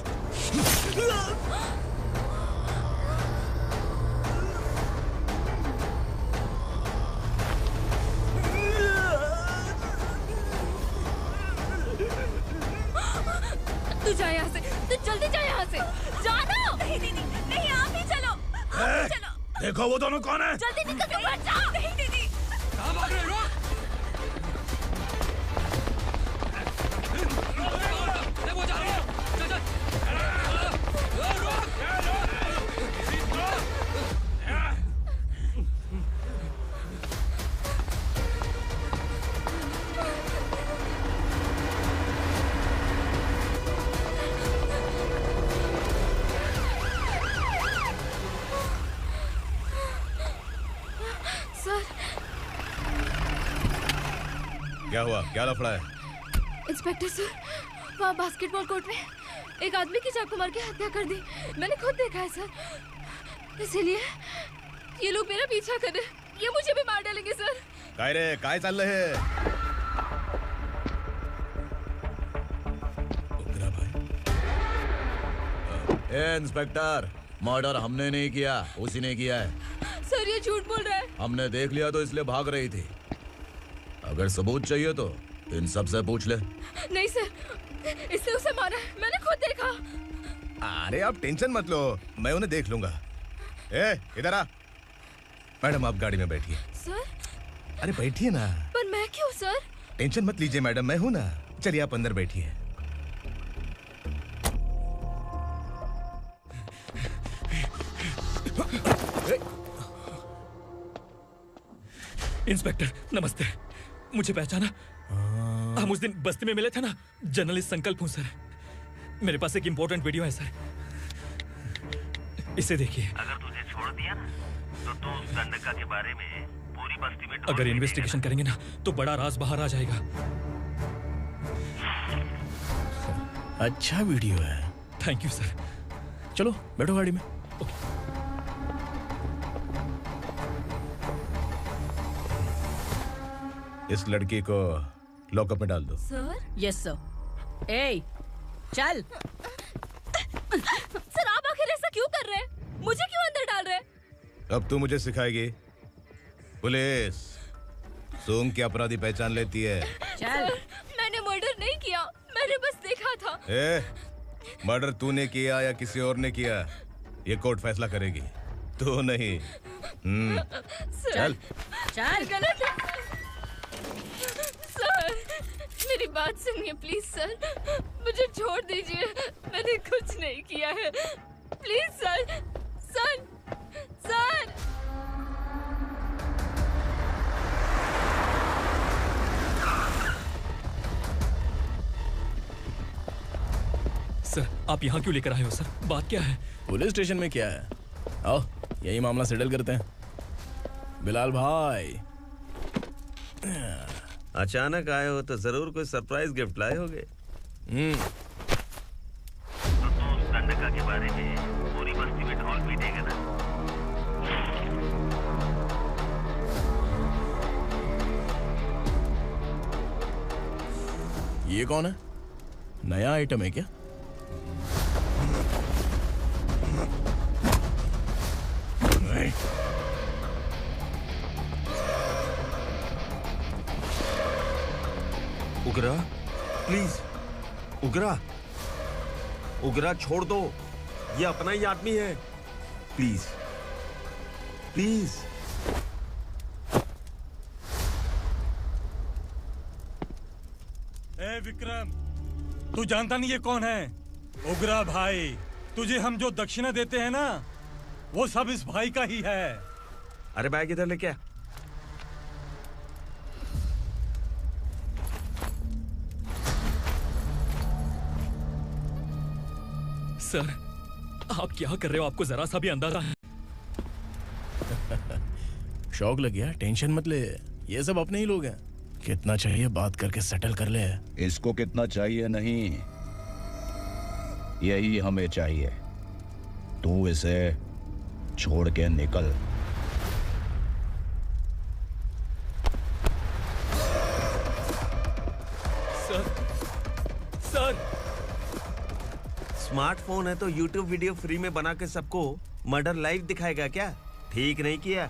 तू जा यहाँ से, तू जल्दी जा यहाँ से। जानो। नहीं दीदी, नहीं आप ही चलो। आप ही चलो। देखो वो दोनों कौन है? जल्दी निकल के मत जाओ। नहीं दीदी। कहाँ भाग रहे हो? वो जा रही है। चल चल। सर। क्या हुआ? क्या लफड़ा है? इंस्पेक्टर सर, वहाँ बास्केटबॉल कोर्ट में एक आदमी की चाकू मार के हत्या कर दी। मैंने खुद देखा है सर, इसीलिए ये लोग मेरा पीछा कर रहे हैं। ये मुझे भी मार डालेंगे सर। काय रे, काय चल रहे हैं? ए इंस्पेक्टर, मर्डर हमने नहीं किया, उसी ने किया है। सर ये झूठ बोल रहा है। हमने देख लिया तो इसलिए भाग रही थी। अगर सबूत चाहिए तो इन सब से पूछ ले। नहीं सर, इसने उसे मारा है, मैंने खुद देखा। अरे आप टेंशन मत लो, मैं उन्हें देख लूंगा। ए, इधर आ। मैडम आप गाड़ी में बैठिए। सर? अरे बैठिए ना। पर मैं क्यों सर? टेंशन मत लीजिए मैडम, मैं हूं ना। चलिए आप अंदर बैठिए। इंस्पेक्टर नमस्ते, मुझे पहचाना? हम उस दिन बस्ती में मिले थे ना, जर्नलिस्ट संकल्प हूं सर। मेरे पास एक इंपॉर्टेंट वीडियो है सर, इसे देखिए। अगर तुझे छोड़ दिया ना तो तू उस दंडका के बारे में पूरी बस्ती में अगर इन्वेस्टिगेशन करेंगे ना तो बड़ा राज बाहर आ जाएगा। अच्छा वीडियो है। Thank you sir. चलो बैठो गाड़ी में। इस लड़की को लॉकअप में डाल दो। सर? Yes sir. ए, चल। सर आप आखिर ऐसा क्यों कर रहे हैं? मुझे क्यों अंदर डाल रहे? अब तू मुझे सिखाएगी? पुलिस सूंघ के अपराधी पहचान लेती है। सर, मैंने मर्डर नहीं किया, मैंने बस देखा था। मर्डर तूने किया या किसी और ने किया, ये कोर्ट फैसला करेगी, तू नहीं। चल चल। गलत है सर, मेरी बात सुनिए प्लीज सर, मुझे छोड़ दीजिए, मैंने कुछ नहीं किया है, please sir. Sir sir sir, आप यहाँ क्यों लेकर आए हो सर? बात क्या है? पुलिस स्टेशन में क्या है? आओ यही मामला सेटल करते हैं। बिलाल भाई, अचानक आए हो तो जरूर कोई सरप्राइज गिफ्ट लाए होगे। तो उस दंडका के बारे में पूरी बस्ती में ढोल पीटेगा ना। ये कौन है? नया आइटम है क्या? उगरा, प्लीज उगरा, उगरा छोड़ दो, ये अपना ही आदमी है, प्लीज प्लीज। ए विक्रम, तू जानता नहीं ये कौन है? उगरा भाई, तुझे हम जो दक्षिणा देते हैं ना, वो सब इस भाई का ही है। अरे बैग इधर लेके आ। सर, आप क्या कर रहे हो? आपको जरा सा भी अंदाजा है? शौक लग गया? टेंशन मत ले, ये सब अपने ही लोग हैं। कितना चाहिए बात करके सेटल कर ले। इसको कितना चाहिए नहीं, यही हमें चाहिए। तू इसे छोड़ के निकल। सर, सर, स्मार्टफोन है तो YouTube वीडियो फ्री में बना के सबको मर्डर लाइव दिखाएगा क्या? ठीक नहीं किया।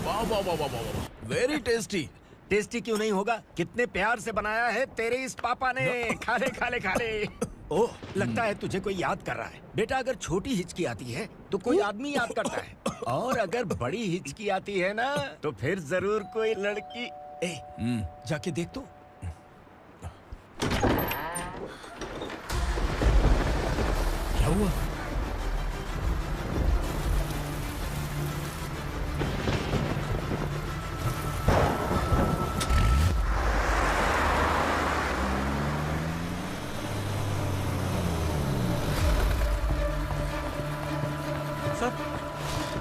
वाह वाह वाह वाह वाह, वेरी टेस्टी। टेस्टी क्यों नहीं होगा? कितने प्यार से बनाया है तेरे इस पापा ने। खा ले खा ले खा ले। ओह, लगता है तुझे कोई याद कर रहा है। बेटा, अगर छोटी हिचकी आती है तो कोई आदमी याद करता है, और अगर बड़ी हिचकी आती है ना तो फिर जरूर कोई लड़की। जाके देख तो। क्या हुआ?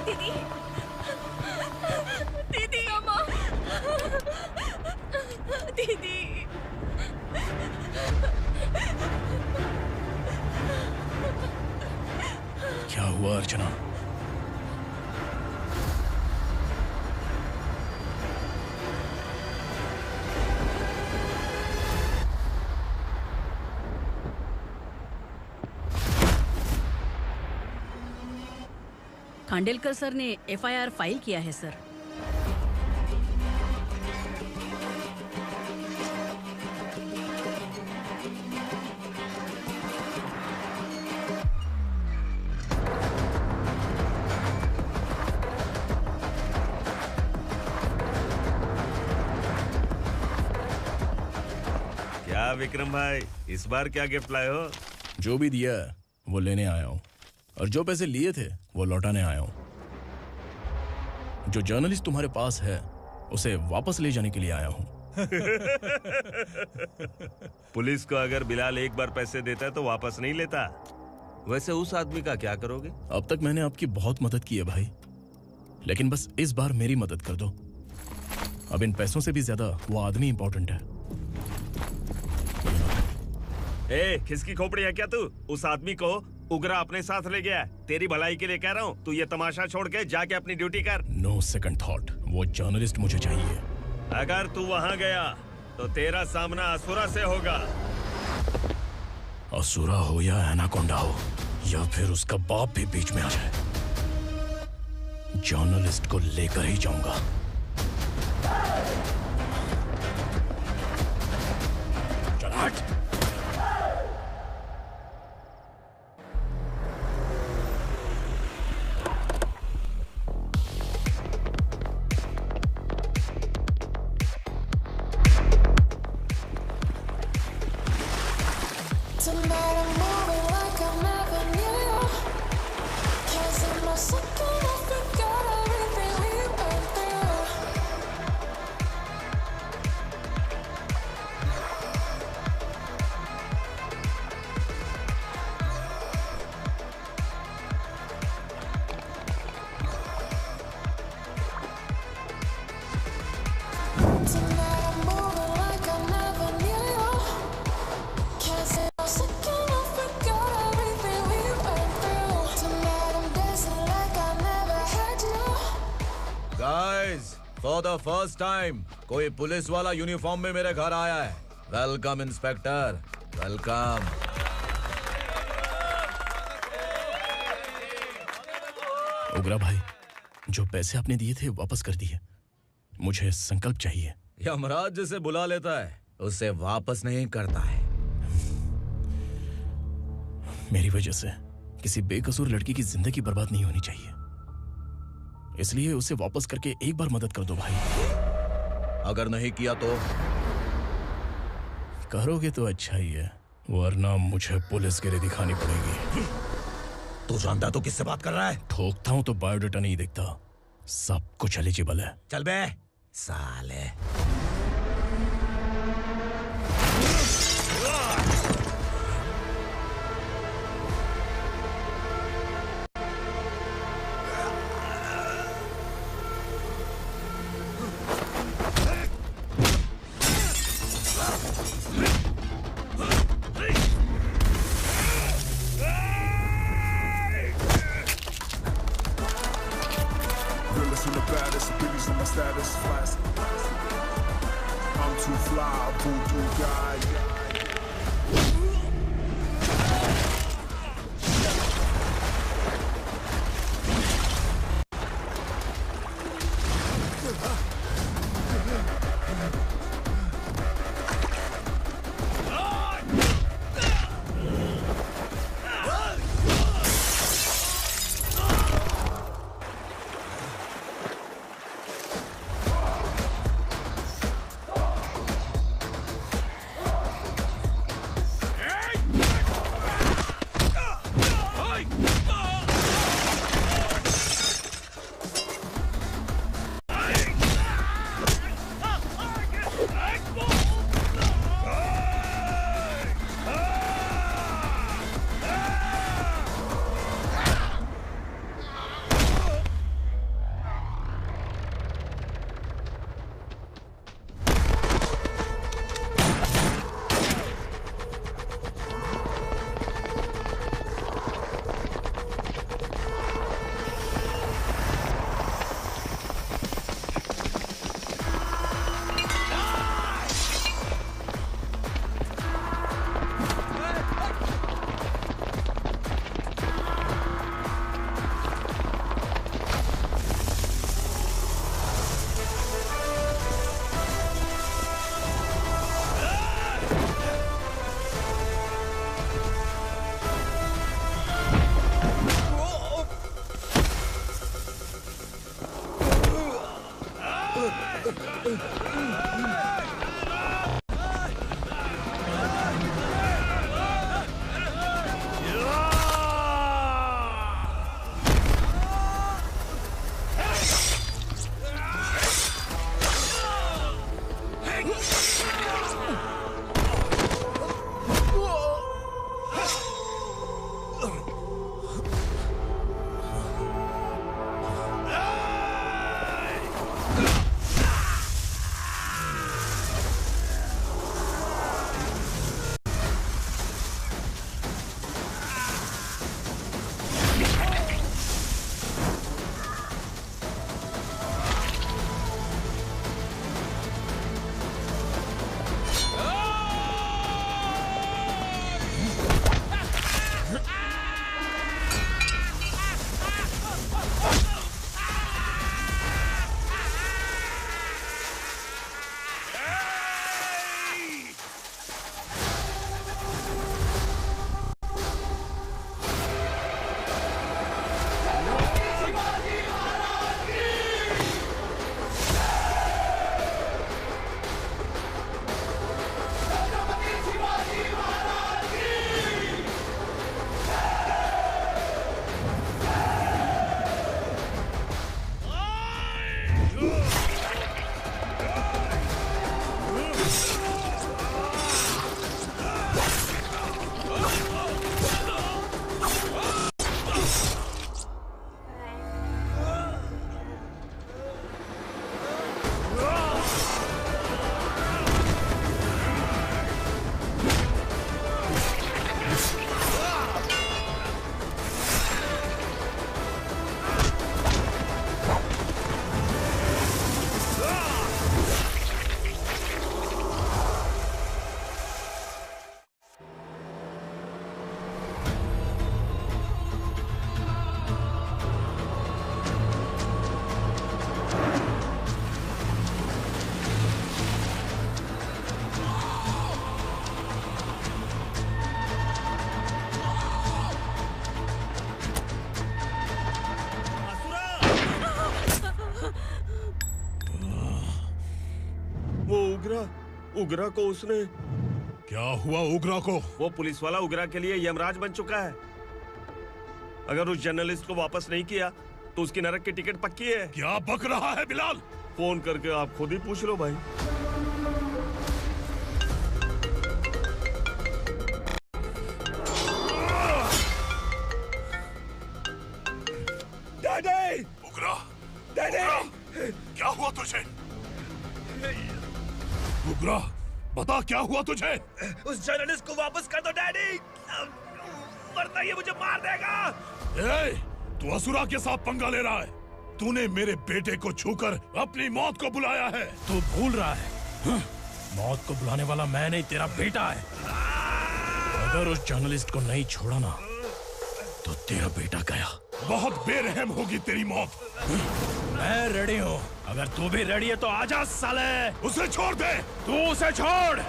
दीदी, दीदी, अम्मा, दीदी। क्या हुआ अर्चना? खांडेलकर सर ने FIR फाइल किया है सर। क्या विक्रम भाई, इस बार क्या गिफ्ट लाए हो? जो भी दिया है वो लेने आया हूँ, और जो पैसे लिए थे वो लौटाने आया हूँ। जो जर्नलिस्ट तुम्हारे पास है उसे वापस ले जाने के लिए आया हूँ। पुलिस को अगर बिलाल एक बार पैसे देता है तो वापस नहीं लेता। वैसे उस आदमी का क्या करोगे? अब तक मैंने आपकी बहुत मदद की है भाई, लेकिन बस इस बार मेरी मदद कर दो। अब इन पैसों से भी ज्यादा वो आदमी इंपॉर्टेंट है। खिसकी खोपड़ी है क्या तू? उस आदमी को उगरा अपने साथ ले गया। तेरी भलाई के लिए कह रहा हूँ, तू ये तमाशा छोड़ के जाके अपनी ड्यूटी कर। नो सेकंड थॉट, वो जर्नलिस्ट मुझे चाहिए। अगर तू वहाँ गया तो तेरा सामना असुरा से होगा। असुरा हो या एनाकोंडा हो, या फिर उसका बाप भी बीच में आ जाए, जर्नलिस्ट को लेकर ही जाऊंगा। चल हट। फॉर द फर्स्ट टाइम कोई पुलिस वाला यूनिफॉर्म में मेरे घर आया है। Welcome inspector, welcome. उग्रा भाई, जो पैसे आपने दिए थे वापस कर दिए। मुझे संकल्प चाहिए। यमराज जिसे बुला लेता है उसे वापस नहीं करता है। मेरी वजह से किसी बेकसूर लड़की की जिंदगी बर्बाद नहीं होनी चाहिए, इसलिए उसे वापस करके एक बार मदद कर दो भाई। अगर नहीं किया तो? करोगे तो अच्छा ही है, वरना मुझे पुलिसगिरी दिखानी पड़ेगी। तू जानता तो किससे बात कर रहा है? ठोकता हूं तो बायोडाटा नहीं दिखता, सब कुछ एलिजिबल है। चल बे साले। Realest and the baddest, Billy's on my status, fast. उग्रा को उसने। क्या हुआ उग्रा को? वो पुलिस वाला उग्रा के लिए यमराज बन चुका है। अगर उस जर्नलिस्ट को वापस नहीं किया तो उसकी नरक की टिकट पक्की है। क्या बक रहा है बिलाल? फोन करके आप खुद ही पूछ लो भाई। डैडी! उग्रा! डैडी! क्या हुआ तुझे? उग्रा, बता क्या हुआ तुझे? उस जर्नलिस्ट को वापस कर दो डैडी, वरना ये मुझे मार देगा। ए, तू असुरा के साथ पंगा ले रहा है। तूने मेरे बेटे को छूकर अपनी मौत को बुलाया है। तू भूल रहा है, मौत को बुलाने वाला मैं नहीं, तेरा बेटा है। अगर उस जर्नलिस्ट को नहीं छोड़ा ना तो तेरा बेटा गया। बहुत बेरहम होगी तेरी मौत। मैं रेडी हूँ, अगर तू भी रेडी है तो आजा साले। उसे छोड़ दे। तू उसे छोड़।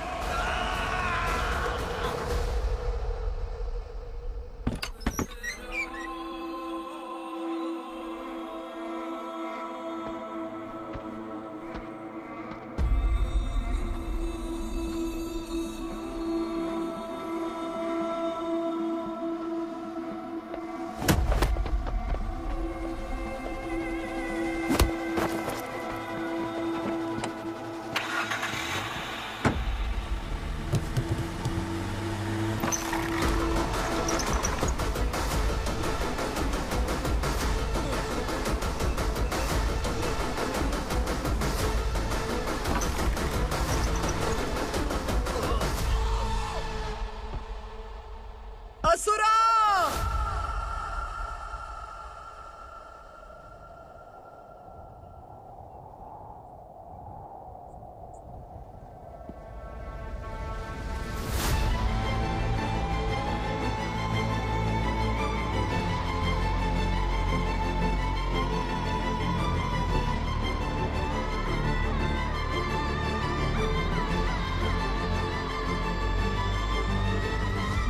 असुरा!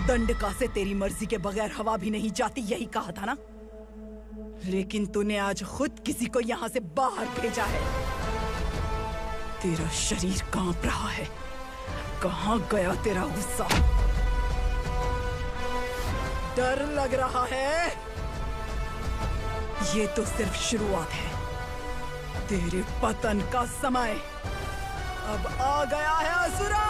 दंडका से तेरी मर्जी के बगैर हवा भी नहीं जाती, यही कहा था ना? लेकिन तूने आज खुद किसी को यहाँ से बाहर भेजा है। तेरा शरीर कांप रहा है। कहाँ गया तेरा गुस्सा? डर लग रहा है? ये तो सिर्फ शुरुआत है। तेरे पतन का समय अब आ गया है असुरा।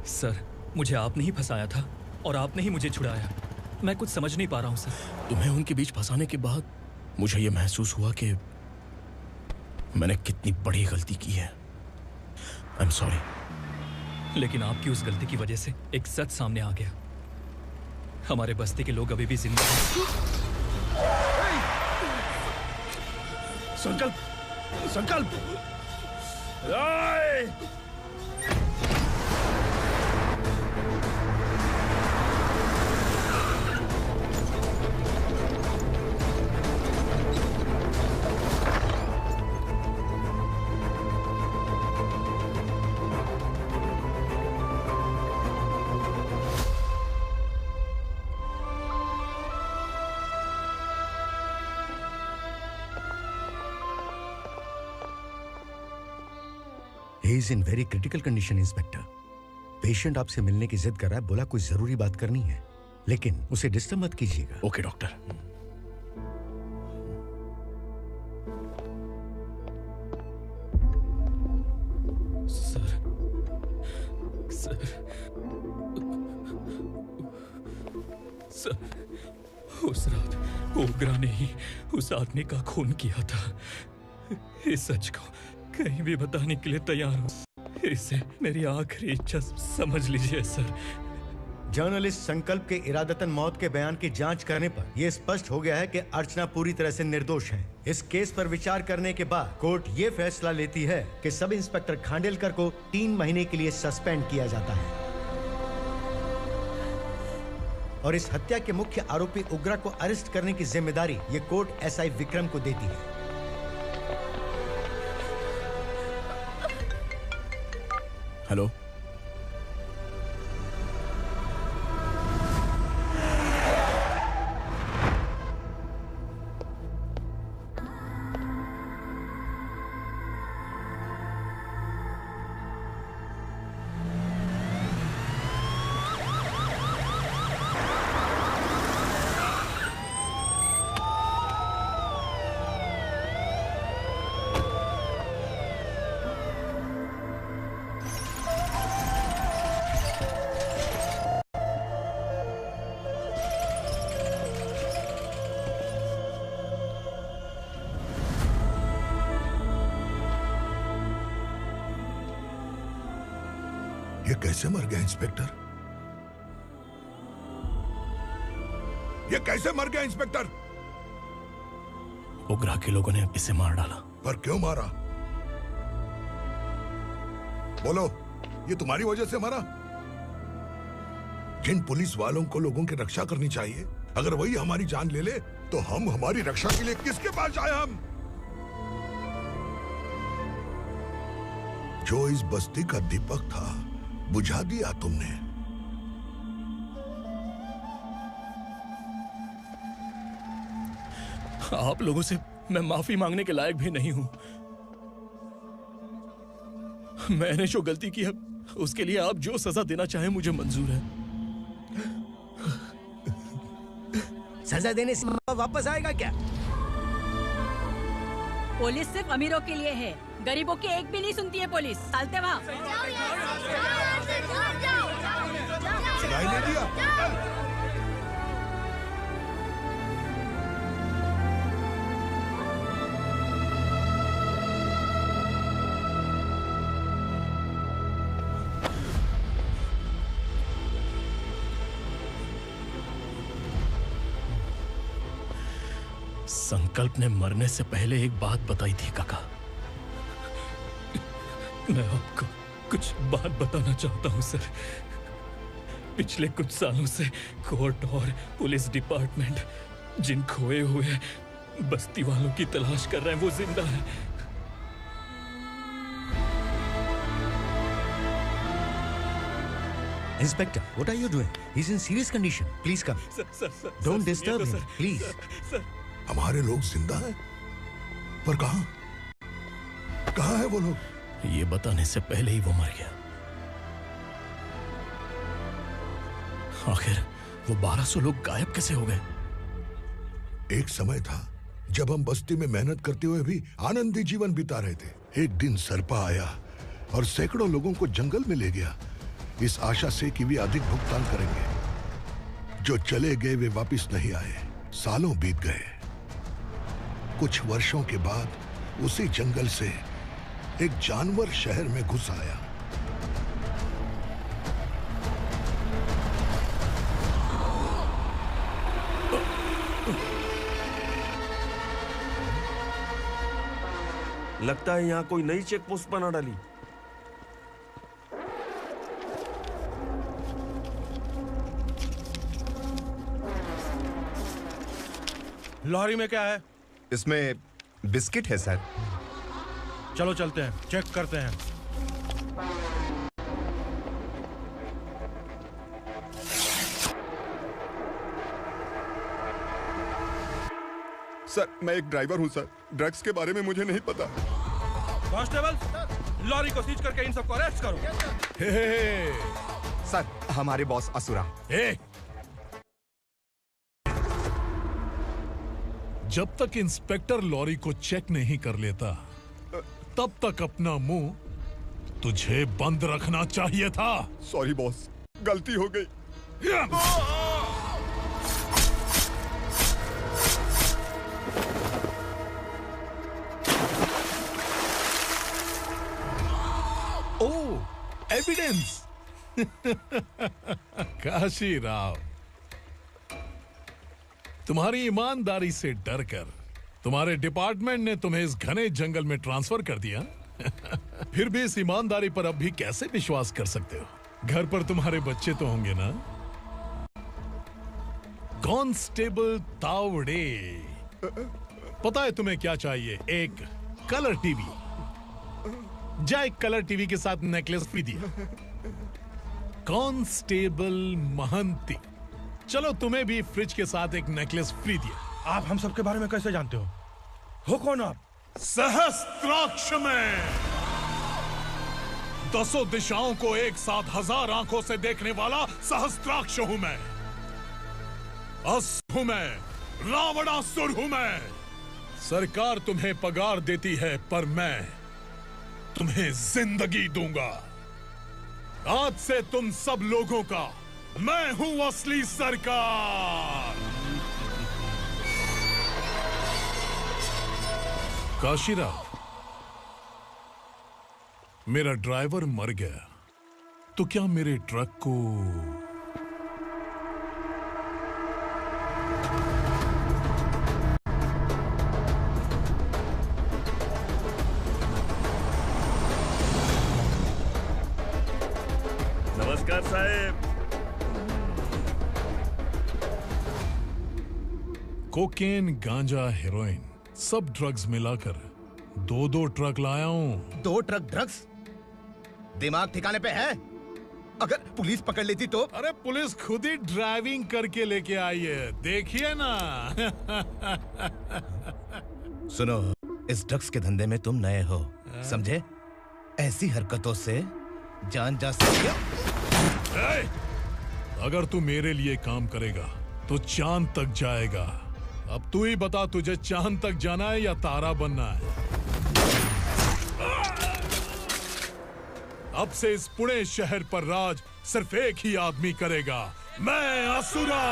सर, मुझे आपने ही फंसाया था और आपने ही मुझे छुड़ाया। मैं कुछ समझ नहीं पा रहा हूँ सर। तुम्हें उनके बीच फंसाने के बाद मुझे यह महसूस हुआ कि मैंने कितनी बड़ी गलती की है। I am sorry. लेकिन आपकी उस गलती की वजह से एक सच सामने आ गया। हमारे बस्ती के लोग अभी भी जिंदा हैं। संकल्प! संकल्प! He is in very critical condition, inspector. Patient आपसे मिलने की जिद कर रहा है, बोला कोई जरूरी बात करनी है, लेकिन उसे डिस्टर्ब मत कीजिएगा। Okay doctor. Sir, sir, sir, उस रात ओग्रा ने ही उस आदमी का खून किया था। इस सच को कहीं भी बताने के लिए तैयार हूँ। इसे मेरी आखिरी इच्छा समझ लीजिए सर। जर्नलिस्ट संकल्प के इरादतन मौत के बयान की जांच करने पर यह स्पष्ट हो गया है कि अर्चना पूरी तरह से निर्दोष है। इस केस पर विचार करने के बाद कोर्ट ये फैसला लेती है कि सब इंस्पेक्टर खांडेलकर को 3 महीने के लिए सस्पेंड किया जाता है और इस हत्या के मुख्य आरोपी उग्रा को अरेस्ट करने की जिम्मेदारी ये कोर्ट एसआई विक्रम को देती है। हेलो, ये कैसे मर गया इंस्पेक्टर? ये कैसे मर गया इंस्पेक्टर? उग्रा के लोगों ने इसे मार डाला। पर क्यों मारा? बोलो, ये तुम्हारी वजह से मरा? जिन पुलिस वालों को लोगों की रक्षा करनी चाहिए, अगर वही हमारी जान ले ले तो हम हमारी रक्षा के लिए किसके पास जाए? हम जो इस बस्ती का दीपक था बुझा दिया तुमने। आप लोगों से मैं माफी मांगने के लायक भी नहीं हूं। मैंने जो गलती की है उसके लिए आप जो सजा देना चाहें मुझे मंजूर है। सजा देने से वापस आएगा क्या? पुलिस सिर्फ अमीरों के लिए है, गरीबों की एक भी नहीं सुनती है पुलिस। चलते वहाँ। सुनाई नहीं दिया? संकल्प ने मरने से पहले एक बात बताई थी काका। मैं आपको कुछ बात बताना चाहता हूं सर। पिछले कुछ सालों से कोर्ट और पुलिस डिपार्टमेंट जिन खोए हुए बस्ती वालों की तलाश कर रहे हैं वो जिंदा है। Inspector, what are you doing? He's in serious condition. Please come. Sir, Don't disturb him, please. Sir, हमारे लोग जिंदा हैं? पर कहां? कहां है वो लोग? ये बताने से पहले ही वो मर गया। आखिर वो 1200 लोग गायब कैसे हो गए? एक समय था जब हम बस्ती में मेहनत करते हुए भी आनंदी जीवन बिता रहे थे। एक दिन सरपा आया और सैकड़ों लोगों को जंगल में ले गया, इस आशा से कि वे अधिक भुगतान करेंगे। जो चले गए वे वापस नहीं आए। सालों बीत गए। कुछ वर्षों के बाद उसी जंगल से एक जानवर शहर में घुस आया। लगता है यहाँ कोई नई चेक पोस्ट बना डाली। लॉरी में क्या है? इसमें बिस्किट है सर। चलो चलते हैं, चेक करते हैं। सर, मैं एक ड्राइवर हूं सर। ड्रग्स के बारे में मुझे नहीं पता। कांस्टेबल, लॉरी को सीज करके इन सबको अरेस्ट करो। सर, हमारे बॉस असुरा। जब तक इंस्पेक्टर लॉरी को चेक नहीं कर लेता तब तक अपना मुंह तुझे बंद रखना चाहिए था। सॉरी बॉस, गलती हो गई। कॉन्फिडेंस। काशी राव, तुम्हारी ईमानदारी से डरकर तुम्हारे डिपार्टमेंट ने तुम्हें इस घने जंगल में ट्रांसफर कर दिया। फिर भी इस ईमानदारी पर अब भी कैसे विश्वास कर सकते हो? घर पर तुम्हारे बच्चे तो होंगे ना? कांस्टेबल तावड़े, पता है तुम्हें क्या चाहिए? एक कलर टीवी। जा एक कलर टीवी के साथ नेकलेस फ्री दिया। कांस्टेबल महंती, चलो तुम्हें भी फ्रिज के साथ एक नेकलेस फ्री दिया। आप हम सबके बारे में कैसे जानते हो कौन आप? सहस्त्राक्ष में 10 दिशाओं को एक साथ 1000 आंखों से देखने वाला सहस्त्राक्ष हूं मैं। असुर हूं मैं, रावणासुर हूं मैं। सरकार तुम्हें पगार देती है, पर मैं तुम्हें जिंदगी दूंगा। आज से तुम सब लोगों का मैं हूं असली सरकार। काशीराव, मेरा ड्राइवर मर गया तो क्या मेरे ट्रक को नमस्कार साहब। कोकेन, गांजा, हेरोइन, सब ड्रग्स मिलाकर 2 ट्रक लाया हूं। 2 ट्रक ड्रग्स? दिमाग ठिकाने पे है? अगर पुलिस पकड़ लेती तो? अरे पुलिस खुद ही ड्राइविंग करके लेके आई है, देखिए ना। सुनो, इस ड्रग्स के धंधे में तुम नए हो, समझे? ऐसी हरकतों से जान जा सकती है। अगर तू मेरे लिए काम करेगा तो चांद तक जाएगा। अब तू ही बता, तुझे चांद तक जाना है या तारा बनना है? अब से इस पुणे शहर पर राज सिर्फ एक ही आदमी करेगा, मैं असुरा।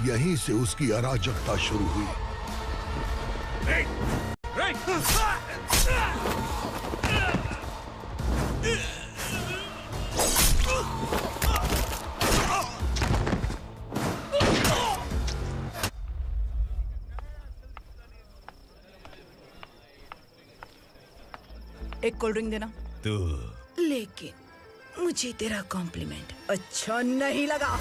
यहीं से उसकी अराजकता शुरू हुई। एक कोल्ड ड्रिंक देना। तू लेकिन मुझे तेरा कॉम्प्लीमेंट अच्छा नहीं लगा।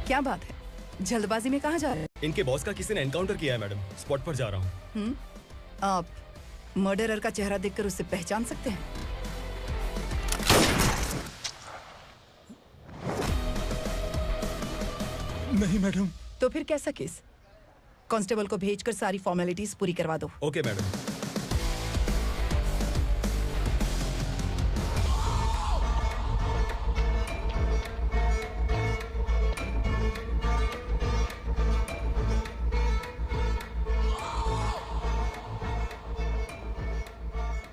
क्या बात है, जल्दबाजी में कहाँ जा रहे हैं? इनके बॉस का किसी ने एनकाउंटर किया है मैडम, स्पॉट पर जा रहा हूँ। आप मर्डरर का चेहरा देखकर उसे पहचान सकते हैं? नहीं मैडम। तो फिर कैसा केस? कांस्टेबल को भेजकर सारी फॉर्मेलिटीज पूरी करवा दो। Okay madam.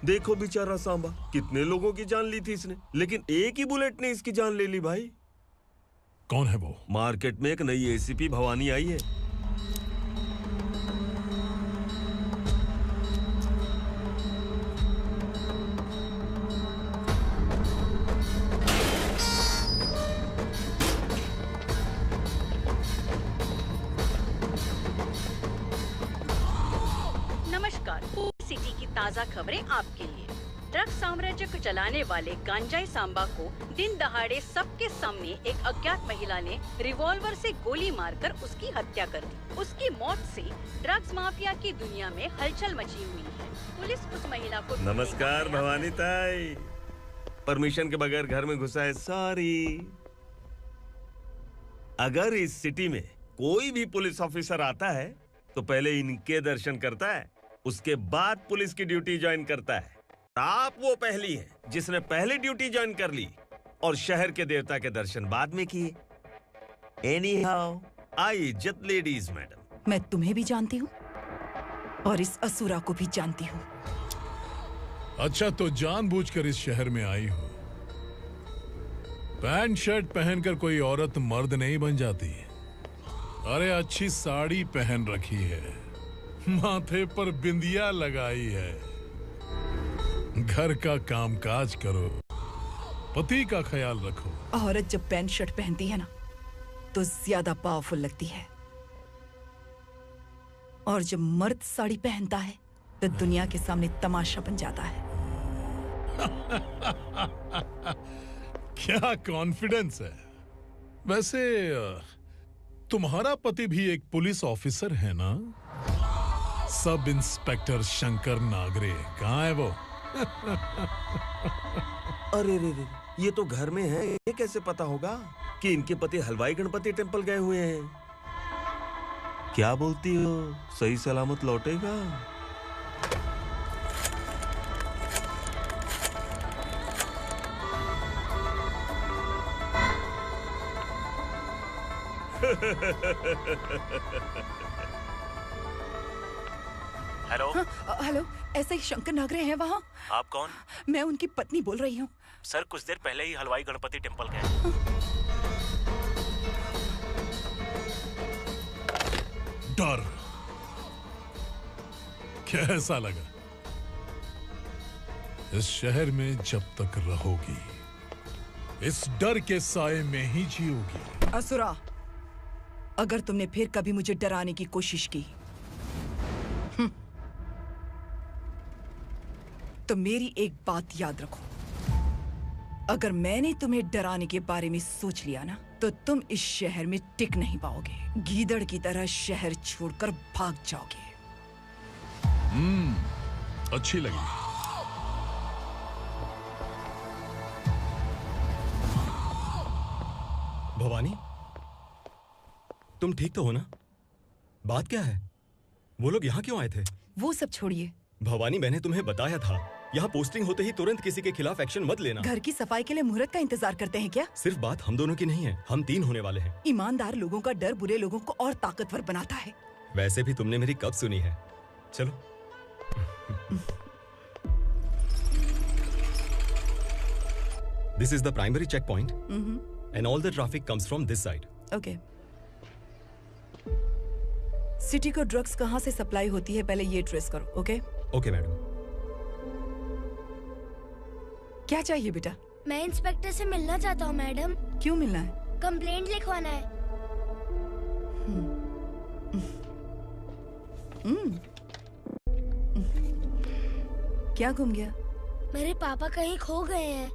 देखो बेचारा सांबा, कितने लोगों की जान ली थी इसने, लेकिन एक ही बुलेट ने इसकी जान ले ली भाई। कौन है वो? मार्केट में एक नई एसीपी भवानी आई है। नमस्कार, सिटी की ताज़ा खबरें आपके लिए। ड्रग साम्राज्य को चलाने वाले गांजाई सांबा को दिन दहाड़े सबके सामने एक अज्ञात महिला ने रिवॉल्वर से गोली मारकर उसकी हत्या कर दी। उसकी मौत से ड्रग्स माफिया की दुनिया में हलचल मची हुई है। पुलिस उस महिला को नमस्कार भवानी ताई, परमिशन के बगैर घर में घुसा है, सॉरी। अगर इस सिटी में कोई भी पुलिस ऑफिसर आता है तो पहले इनके दर्शन करता है, उसके बाद पुलिस की ड्यूटी ज्वाइन करता है। आप वो पहली है जिसने पहले ड्यूटी ज्वाइन कर ली और शहर के देवता के दर्शन बाद में किए। एनीहाउ, आई इज्जत लेडीज मैडम। मैं तुम्हें भी जानती हूँ और इस असुरा को भी जानती हूँ। अच्छा, तो जानबूझकर इस शहर में आई हो। पैंट शर्ट पहनकर कोई औरत मर्द नहीं बन जाती। अरे अच्छी साड़ी पहन रखी है, माथे पर बिंदिया लगाई है, घर का कामकाज करो, पति का ख्याल रखो। औरत जब पैंट शर्ट पहनती है ना तो ज्यादा पावरफुल लगती है, और जब मर्द साड़ी पहनता है तो दुनिया के सामने तमाशा बन जाता है। क्या कॉन्फिडेंस है। वैसे तुम्हारा पति भी एक पुलिस ऑफिसर है ना? सब इंस्पेक्टर शंकर नागरे कहाँ है वो? अरे रे रे, ये तो घर में है, ये कैसे पता होगा कि इनके पति हलवाई गणपति टेम्पल गए हुए हैं? क्या बोलती हो, सही सलामत लौटेगा? हेलो। हेलो, ऐसा ही शंकर नागरे हैं वहाँ? आप कौन? मैं उनकी पत्नी बोल रही हूँ। सर कुछ देर पहले ही हलवाई गणपति टेम्पल गए। डर कैसा लगा? इस शहर में जब तक रहोगी इस डर के साए में ही जियोगी। असुरा, अगर तुमने फिर कभी मुझे डराने की कोशिश की तो मेरी एक बात याद रखो, अगर मैंने तुम्हें डराने के बारे में सोच लिया ना तो तुम इस शहर में टिक नहीं पाओगे। गीदड़ की तरह शहर छोड़कर भाग जाओगे। अच्छी लगी। भवानी, तुम ठीक तो हो ना? बात क्या है? वो लोग यहाँ क्यों आए थे? वो सब छोड़िए। भवानी, मैंने तुम्हें बताया था यहाँ पोस्टिंग होते ही तुरंत किसी के खिलाफ एक्शन मत लेना। घर की सफाई के लिए मुहूर्त का इंतजार करते हैं क्या? सिर्फ बात हम दोनों की नहीं है, हम 3 होने वाले हैं। ईमानदार लोगों का डर बुरे लोगों को और ताकतवर बनाता है। वैसे भी तुमने मेरी कब सुनी है। चलो। This is the primary checkpoint, and all the traffic comes from this side. Okay. City को ड्रग्स कहाँ से सप्लाई होती है पहले ये ट्रेस करो, ओके? Okay madam. क्या चाहिए बेटा? मैं इंस्पेक्टर से मिलना चाहता हूँ मैडम। क्यों मिलना है? कंप्लेंट लिखवाना है। क्या गुम गया? मेरे पापा कहीं खो गए हैं।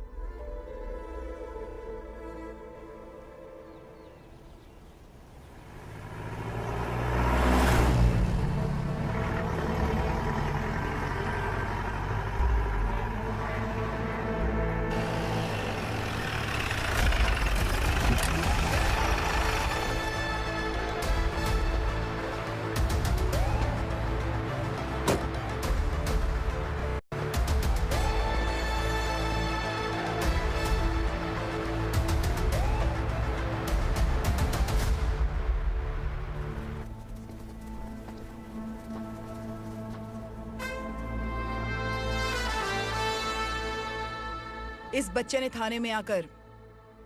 इस बच्चे ने थाने में आकर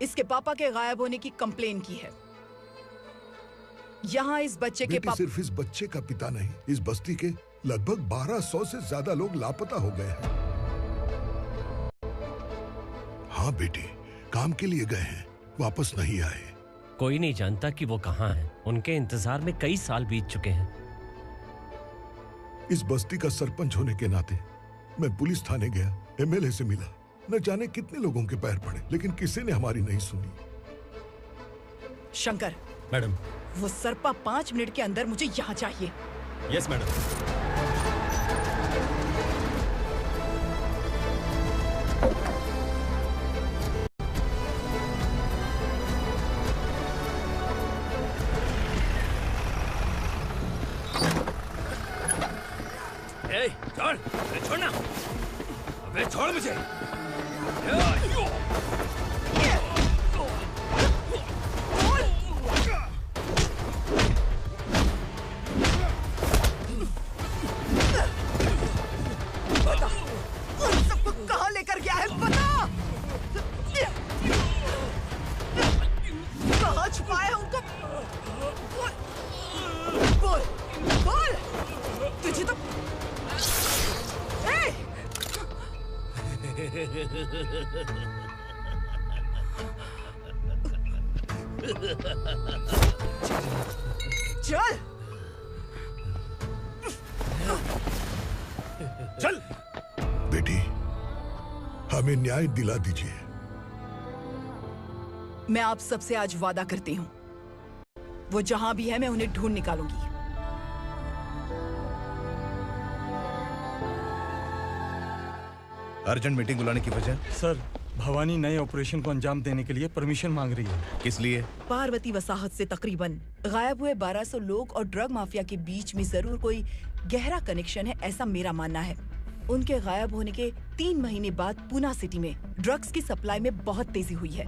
इसके पापा के गायब होने की कंप्लेन की है। यहाँ इस बच्चे के पापा सिर्फ इस बच्चे का पिता नहीं, इस बस्ती के लगभग 1200 से ज्यादा लोग लापता हो गए हैं। हाँ बेटी, काम के लिए गए हैं, वापस नहीं आए। कोई नहीं जानता कि वो कहाँ हैं। उनके इंतजार में कई साल बीत चुके हैं। इस बस्ती का सरपंच होने के नाते मैं पुलिस थाने गया, एमएलए से मिला, न जाने कितने लोगों के पैर पड़े, लेकिन किसी ने हमारी नहीं सुनी। शंकर। मैडम। वो सरपा 5 मिनट के अंदर मुझे यहाँ चाहिए। Yes madam. अबे छोड़ मुझे। बता, उन सबको कहाँ लेकर गया है बता। कहाँ छुपाया है उनको? बोल, बोल। तुझे तो चल चल बेटी, हमें न्याय दिला दीजिए। मैं आप सबसे आज वादा करती हूँ, वो जहां भी है मैं उन्हें ढूंढ निकालूंगी। अर्जेंट मीटिंग बुलाने की वजह? सर, भवानी नए ऑपरेशन को अंजाम देने के लिए परमिशन मांग रही है। किस लिए? पार्वती वसाहत से तकरीबन गायब हुए 1200 लोग और ड्रग माफिया के बीच में जरूर कोई गहरा कनेक्शन है, ऐसा मेरा मानना है। उनके गायब होने के 3 महीने बाद पूना सिटी में ड्रग्स की सप्लाई में बहुत तेजी हुई है।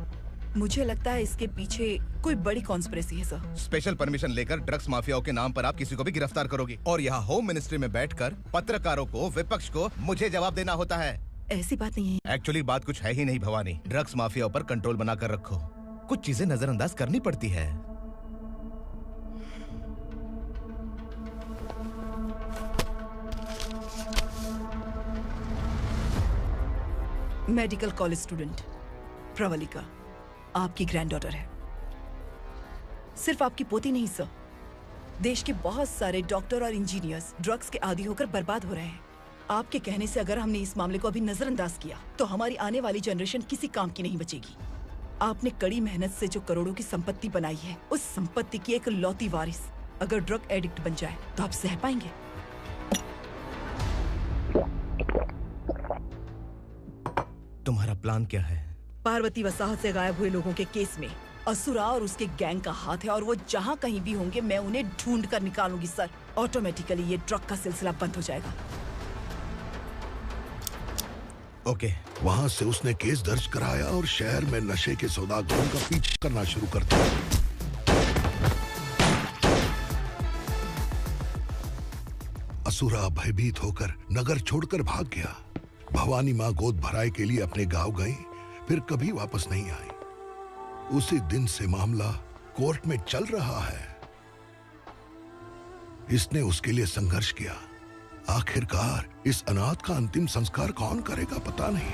मुझे लगता है इसके पीछे कोई बड़ी कॉन्स्पिरेसी है सर। स्पेशल परमिशन लेकर ड्रग्स माफियाओं के नाम पर आप किसी को भी गिरफ्तार करोगी और यहाँ होम मिनिस्ट्री में बैठकर पत्रकारों को, विपक्ष को मुझे जवाब देना होता है। ऐसी बात नहीं है। एक्चुअली बात कुछ है ही नहीं भवानी। ड्रग्स माफियाओं पर कंट्रोल बनाकर रखो। कुछ चीजें नजरअंदाज करनी पड़ती है। मेडिकल कॉलेज स्टूडेंट प्रवलिका आपकी ग्रैंडडॉटर है। सिर्फ आपकी पोती नहीं सर, देश के बहुत सारे डॉक्टर और इंजीनियर्स ड्रग्स के आदी होकर बर्बाद हो रहे हैं। आपके कहने से अगर हमने इस मामले को अभी नजरअंदाज किया तो हमारी आने वाली जनरेशन किसी काम की नहीं बचेगी। आपने कड़ी मेहनत से जो करोड़ों की संपत्ति बनाई है, उस संपत्ति की एक लौती वारिस अगर ड्रग एडिक्ट बन जाए तो आप सह पाएंगे? तुम्हारा प्लान क्या है? पार्वती वसाहत से गायब हुए लोगों के केस में असुरा और उसके गैंग का हाथ है और वो जहाँ कहीं भी होंगे मैं उन्हें ढूंढ कर निकालूंगी सर। ऑटोमेटिकली ये ड्रग का सिलसिला बंद हो जाएगा। ओके। वहाँ से उसने केस दर्ज कराया और शहर में नशे के सौदागरों का पीछा करना शुरू कर दिया। असुरा भयभीत होकर नगर छोड़कर भाग गया। भवानी माँ गोद भराई के लिए अपने गांव गई, फिर कभी वापस नहीं आई। उसी दिन से मामला कोर्ट में चल रहा है। इसने उसके लिए संघर्ष किया। आखिरकार इस अनाथ का अंतिम संस्कार कौन करेगा पता नहीं।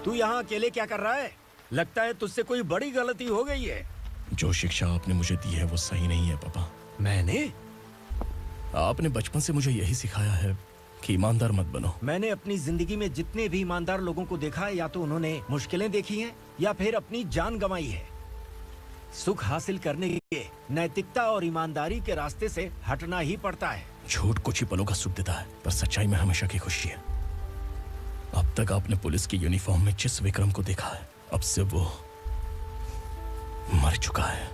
तू यहाँ अकेले क्या कर रहा है? लगता है तुझसे कोई बड़ी गलती हो गई है। जो शिक्षा आपने मुझे दी है वो सही नहीं है पापा। मैंने? आपने बचपन से मुझे यही सिखाया है कि ईमानदार मत बनो। मैंने अपनी जिंदगी में जितने भी ईमानदार लोगों को देखा है, या तो उन्होंने मुश्किलें देखी हैं या फिर अपनी जान गंवाई है। सुख हासिल करने के लिए नैतिकता और ईमानदारी के रास्ते से हटना ही पड़ता है। झूठ कुछ ही पलों का सुख देता है, पर सच्चाई में हमेशा की खुशी है। अब तक आपने पुलिस की यूनिफॉर्म में जिस विक्रम को देखा है, अब से वो मर चुका है।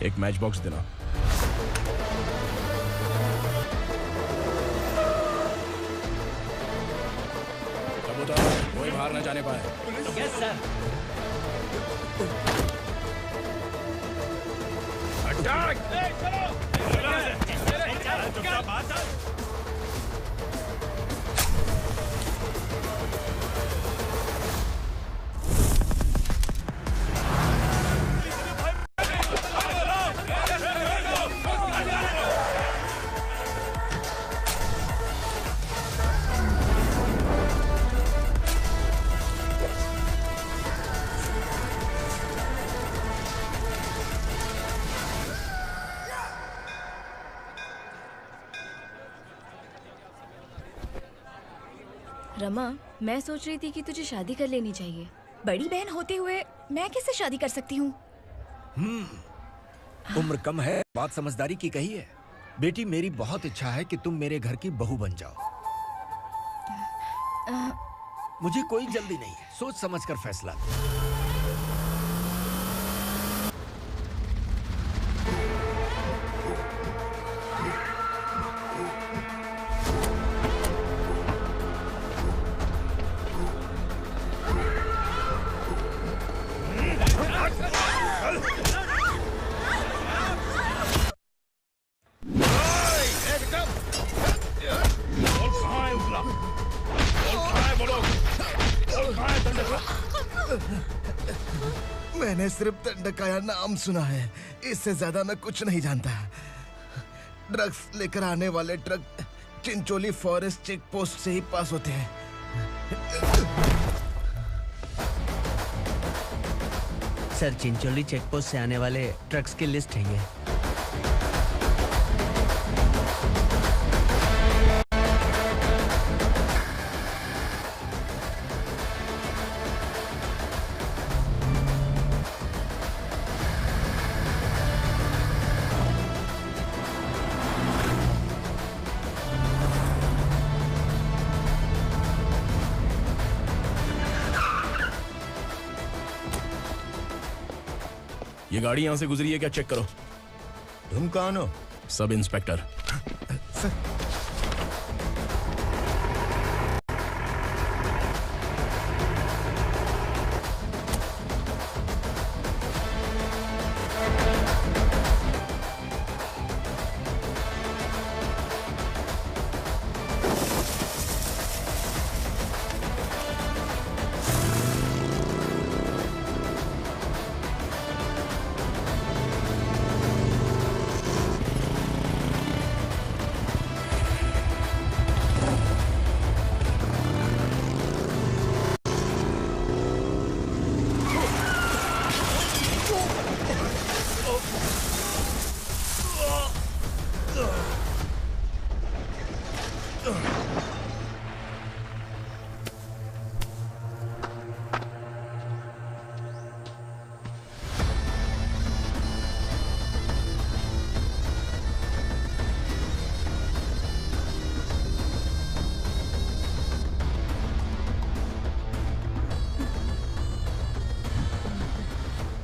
एक मैच बॉक्स देना। कबूतर, कोई बाहर न जाने पाए। Yes sir. अटैक! रमा, मैं सोच रही थी कि तुझे शादी कर लेनी चाहिए। बड़ी बहन होते हुए मैं कैसे शादी कर सकती हूँ? उम्र कम है, बात समझदारी की कही है। बेटी, मेरी बहुत इच्छा है कि तुम मेरे घर की बहू बन जाओ। मुझे कोई जल्दी नहीं है, सोच समझ कर फैसला लो। मैंने सिर्फ दंडकाया नाम सुना है, इससे ज्यादा मैं कुछ नहीं जानता। ड्रग्स लेकर आने वाले truck Chincholi forest check post से ही पास होते हैं। सर, चिंचोली चेक पोस्ट से आने वाले ट्रक्स की लिस्ट है ये। ये गाड़ी यहाँ से गुजरी है क्या, चेक करो। तुम कौन हो? Sub inspector.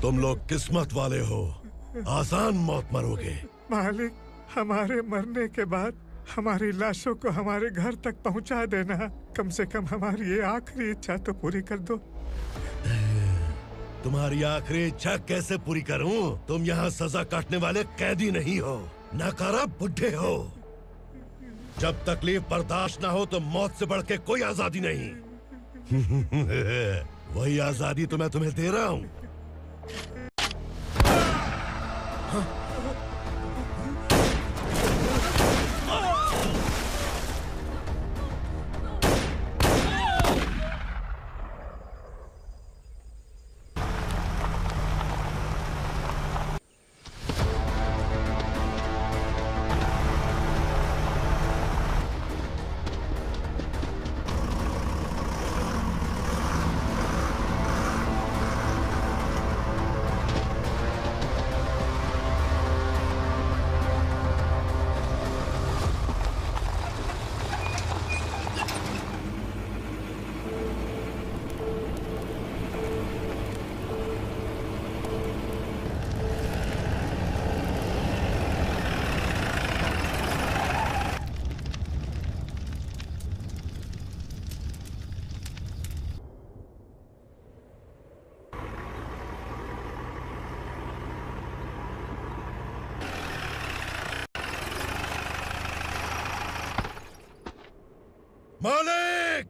तुम लोग किस्मत वाले हो, आसान मौत मरोगे। मालिक, हमारे मरने के बाद हमारी लाशों को हमारे घर तक पहुंचा देना। कम से कम हमारी ये आखिरी इच्छा तो पूरी कर दो। तुम्हारी आखिरी इच्छा कैसे पूरी करूं? तुम यहाँ सजा काटने वाले कैदी नहीं हो, नकारा बुड्ढे हो। जब तकलीफ बर्दाश्त ना हो तो मौत से बढ़ के कोई आजादी नहीं। वही आजादी तो मैं तुम्हें दे रहा हूँ। मालिक!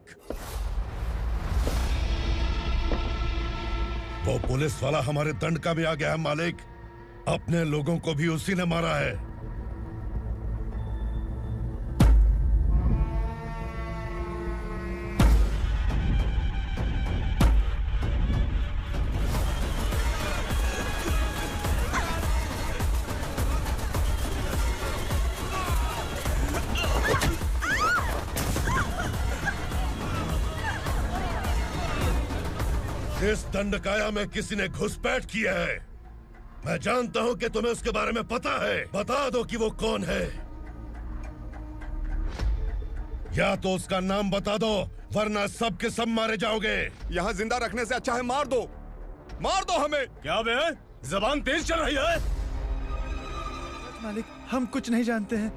वो पुलिस वाला हमारे दंड का भी आ गया है मालिक। अपने लोगों को भी उसी ने मारा है। इस दंडकाया में किसी ने घुसपैठ किया है। मैं जानता हूं कि तुम्हें उसके बारे में पता है। बता दो कि वो कौन है। या तो उसका नाम बता दो, वरना सब के सब मारे जाओगे। यहाँ जिंदा रखने से अच्छा है मार दो हमें। क्या बे? जबान तेज चल रही है। मालिक, हम कुछ नहीं जानते हैं।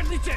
नीचे।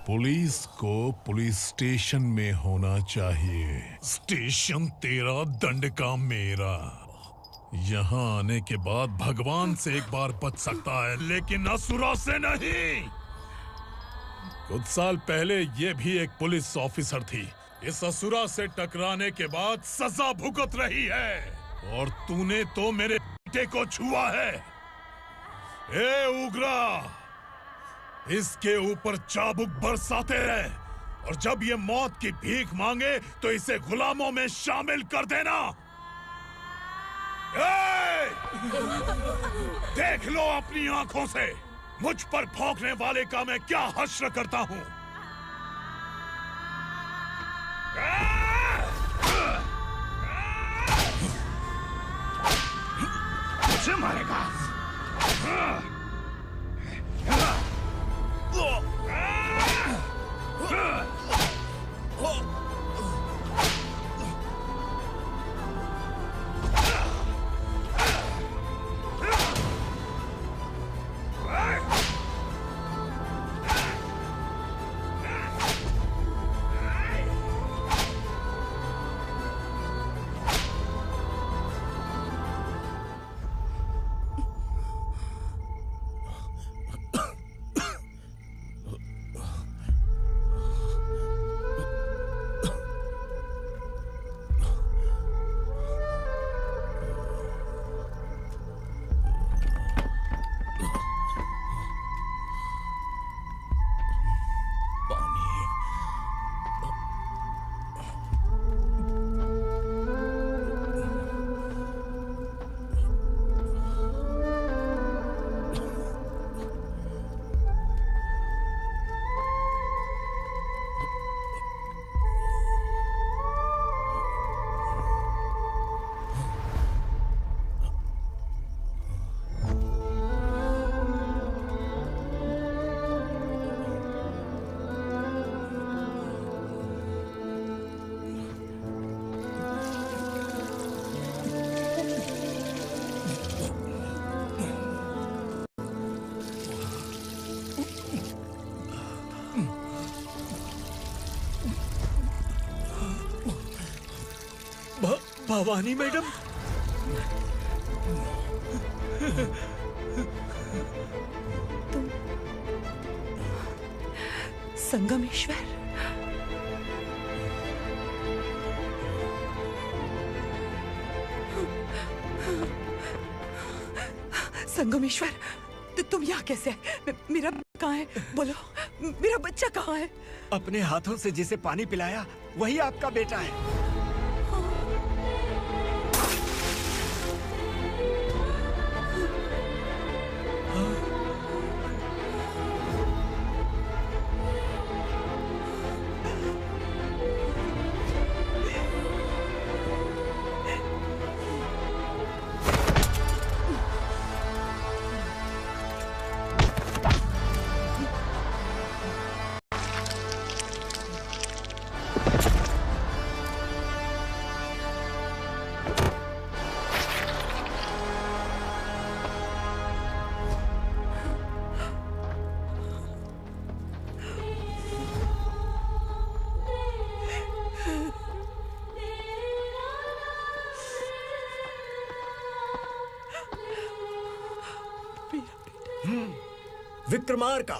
पुलिस को पुलिस स्टेशन में होना चाहिए। स्टेशन तेरा, दंड का मेरा। यहाँ आने के बाद भगवान से एक बार बच सकता है, लेकिन असुरा से नहीं। कुछ साल पहले ये भी एक पुलिस ऑफिसर थी। इस असुरा से टकराने के बाद सजा भुगत रही है, और तूने तो मेरे बेटे को छुआ है। ए उग्रा, इसके ऊपर चाबुक बरसाते रहे, और जब ये मौत की भीख मांगे तो इसे गुलामों में शामिल कर देना। देख लो अपनी आंखों से मुझ पर भौंकने वाले का मैं क्या हश्र करता हूं। मुझे मारेगा। भवानी मैडम, संगमेश्वर, संगमेश्वर, तुम यहाँ कैसे? मेरा कहाँ है? बोलो, मेरा बच्चा कहाँ है? अपने हाथों से जिसे पानी पिलाया वही आपका बेटा है। Vikramarka,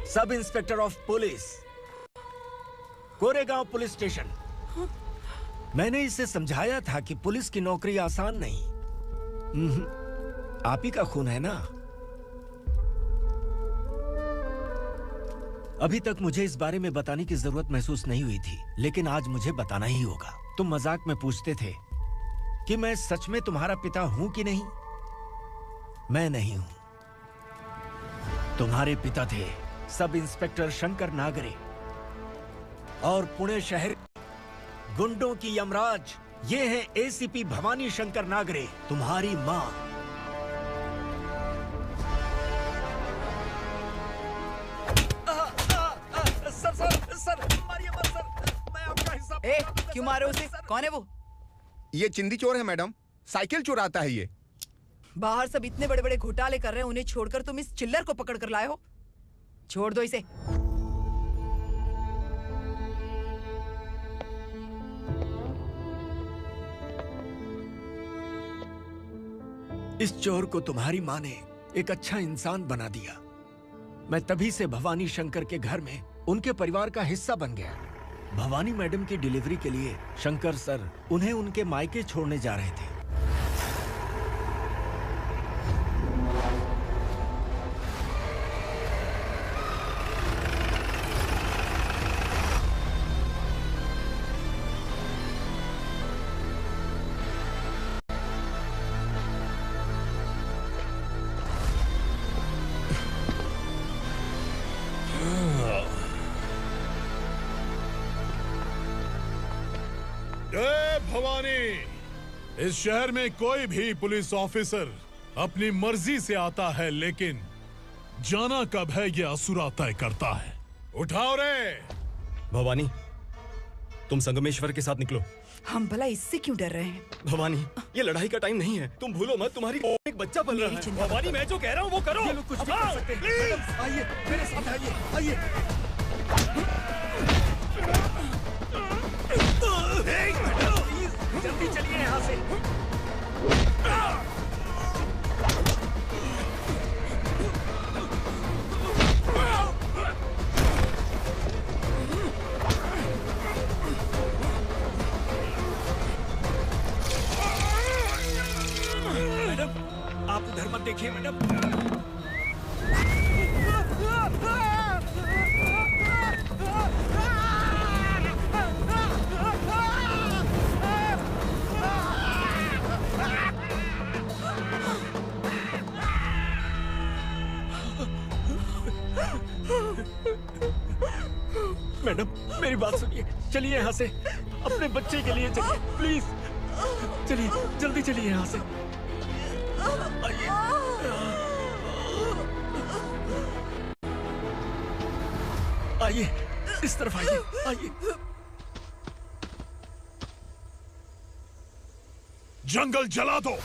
sub inspector of police, Koregaon police station. मैंने इसे समझाया था कि पुलिस की नौकरी आसान नहीं। आप ही का खून है ना। अभी तक मुझे इस बारे में बताने की जरूरत महसूस नहीं हुई थी, लेकिन आज मुझे बताना ही होगा। तुम मजाक में पूछते थे कि मैं सच में तुम्हारा पिता हूं कि नहीं। मैं नहीं हूं। तुम्हारे पिता थे सब इंस्पेक्टर शंकर नागरे, और पुणे शहर गुंडों की यमराज ये है एसीपी भवानी शंकर नागरे, तुम्हारी मां। सर, मारिए मत सर, मैं आपका हिस्सा। क्यों मारे उसे? कौन है वो? ये चिंदी चोर है मैडम, साइकिल चुराता है ये। बाहर सब इतने बड़े बड़े घोटाले कर रहे हैं, उन्हें छोड़कर तुम इस चिल्लर को पकड़ कर लाए हो। छोड़ दो इसे। इस चोर को तुम्हारी माँ ने एक अच्छा इंसान बना दिया। मैं तभी से भवानी शंकर के घर में उनके परिवार का हिस्सा बन गया। भवानी मैडम की डिलीवरी के लिए शंकर सर उन्हें उनके मायके छोड़ने जा रहे थे। जय भवानी। इस शहर में कोई भी पुलिस ऑफिसर अपनी मर्जी से आता है, लेकिन जाना कब है ये असुरा तय करता है। उठाओ रे। भवानी, तुम संगमेश्वर के साथ निकलो। हम भला इससे क्यों डर रहे हैं? भवानी, ये लड़ाई का टाइम नहीं है। तुम भूलो मत, तुम्हारी एक बच्चा पल रहा है। भवानी, मैं जो कह रहा हूँ वो करो। ये लोग कुछ नहीं कर सकते। मैडम, आइए मेरे साथ, आइए। जल्दी चलिए यहाँ से। मैडम, आप उधर मत देखिए मैडम। मैडम, मेरी बात सुनिए। चलिए यहाँ से, अपने बच्चे के लिए चलिए प्लीज। चलिए, जल्दी चलिए यहाँ से। आइए। आइए, इस तरफ आइए, आइए। जंगल जला दो।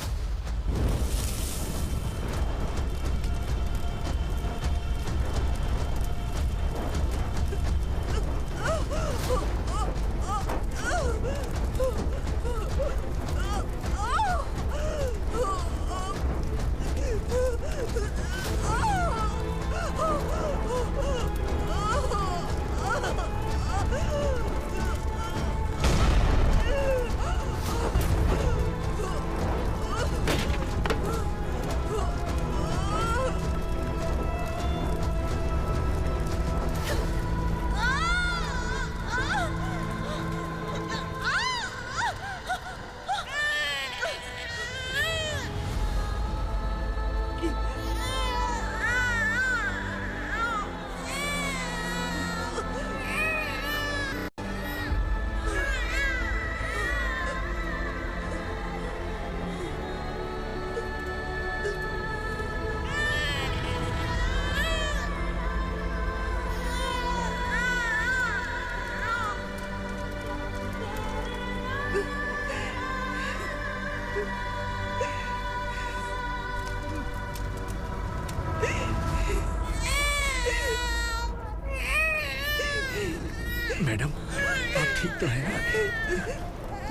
मैडम आप ठीक तो हैं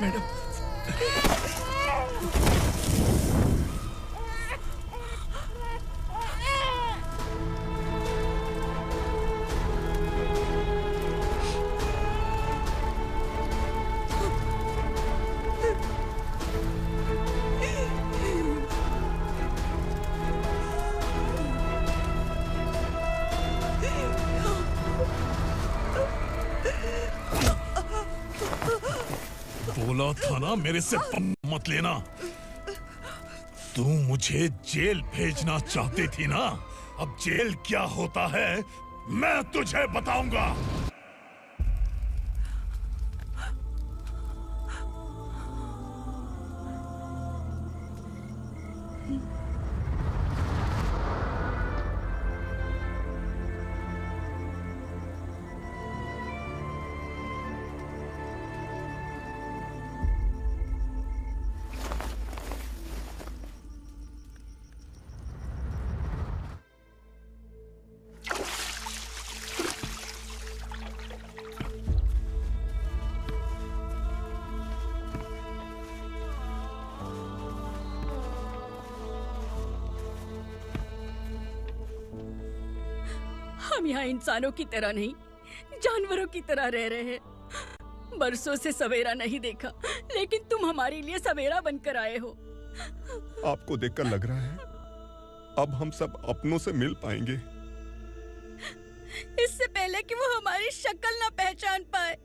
मैडम? बोला था ना मेरे से मत लेना। तू मुझे जेल भेजना चाहती थी ना, अब जेल क्या होता है मैं तुझे बताऊंगा। हम यहाँ इंसानों की तरह नहीं, जानवरों की तरह रह रहे हैं। बरसों से सवेरा नहीं देखा, लेकिन तुम हमारे लिए सवेरा बनकर आए हो। आपको देखकर लग रहा है अब हम सब अपनों से मिल पाएंगे। इससे पहले कि वो हमारी शक्ल ना पहचान पाए,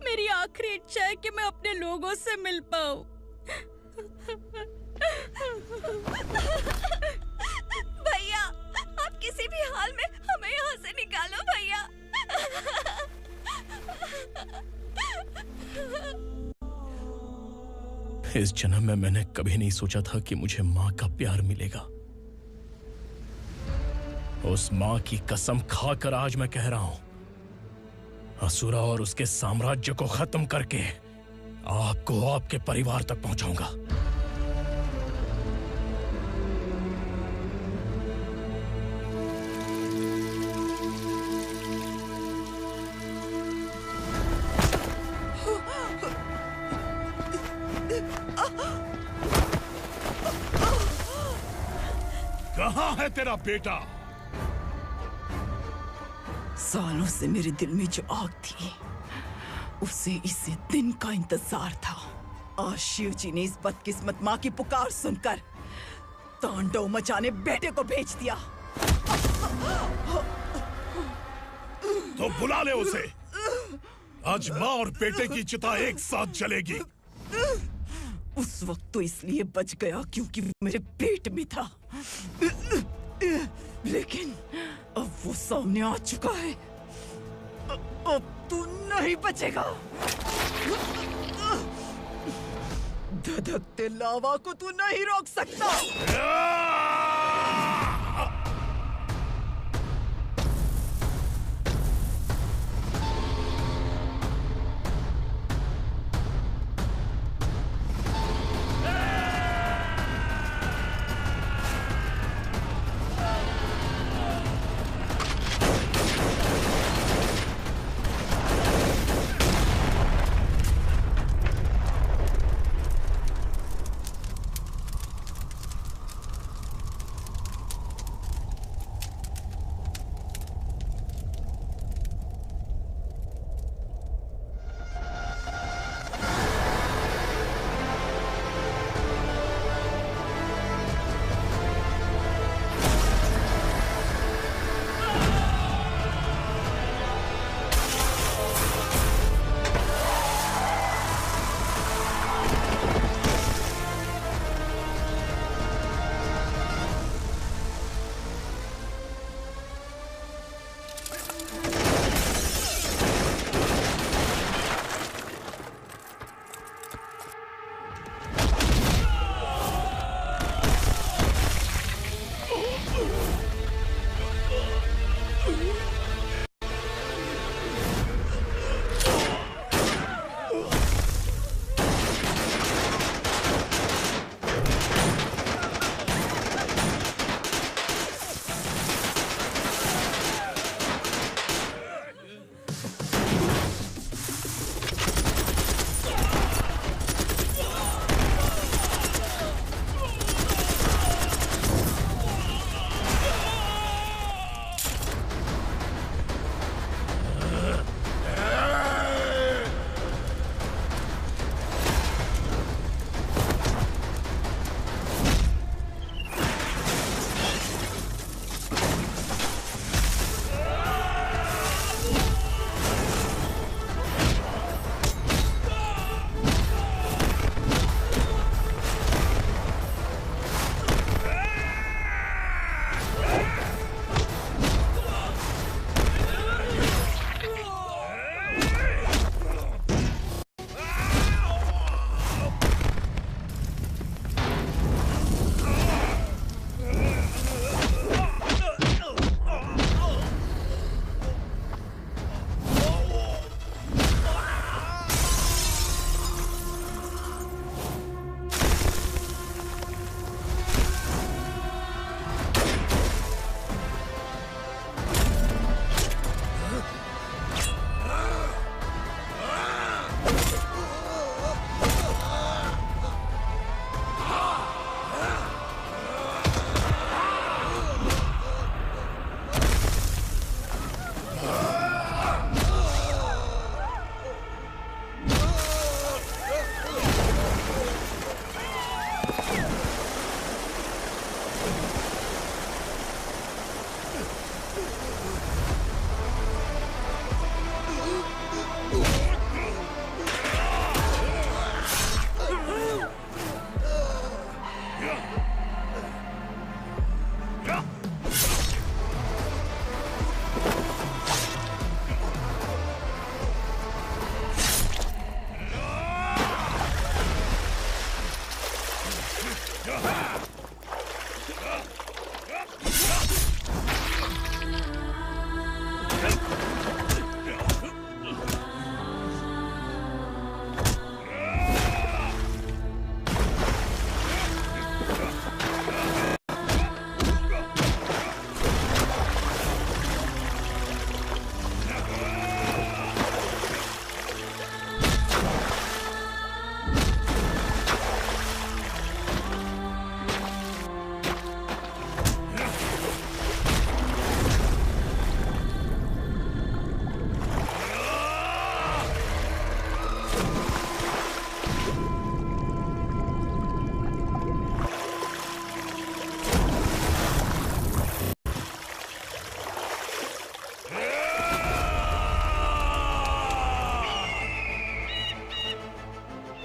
मेरी आखिरी इच्छा है कि मैं अपने लोगों से मिल पाऊं। भैया, आप किसी भी हाल में हमें यहाँ से निकालो भैया। इस जन्म में मैंने कभी नहीं सोचा था कि मुझे माँ का प्यार मिलेगा। उस माँ की कसम खाकर आज मैं कह रहा हूं, असुरा और उसके साम्राज्य को खत्म करके आपको आपके परिवार तक पहुंचाऊंगा। कहाँ है तेरा बेटा? सालों से मेरे दिल में जो आग थी, उसे इसी दिन का इंतजार था। आज शिव जी ने इस बदकिस्मत माँ की पुकार सुनकर तांडव मचाने बेटे को भेज दिया। तो बुला ले उसे। आज माँ और बेटे की चिता एक साथ जलेगी। उस वक्त तो इसलिए बच गया क्योंकि वो मेरे पेट में था, लेकिन अब वो सामने आ चुका है। अब तू नहीं बचेगा। धधकते लावा को तू नहीं रोक सकता।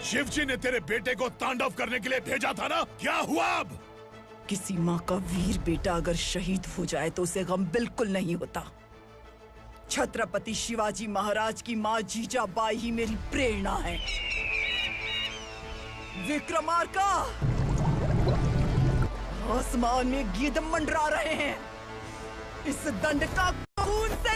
शिवजी ने तेरे बेटे को तांडव करने के लिए भेजा था ना, क्या हुआ अब? किसी माँ का वीर बेटा अगर शहीद हो जाए तो उसे गम बिल्कुल नहीं होता। छत्रपति शिवाजी महाराज की माँ जीजाबाई ही मेरी प्रेरणा है। विक्रमार्का, आसमान में गिद्ध मंडरा रहे हैं। इस दंड का खून से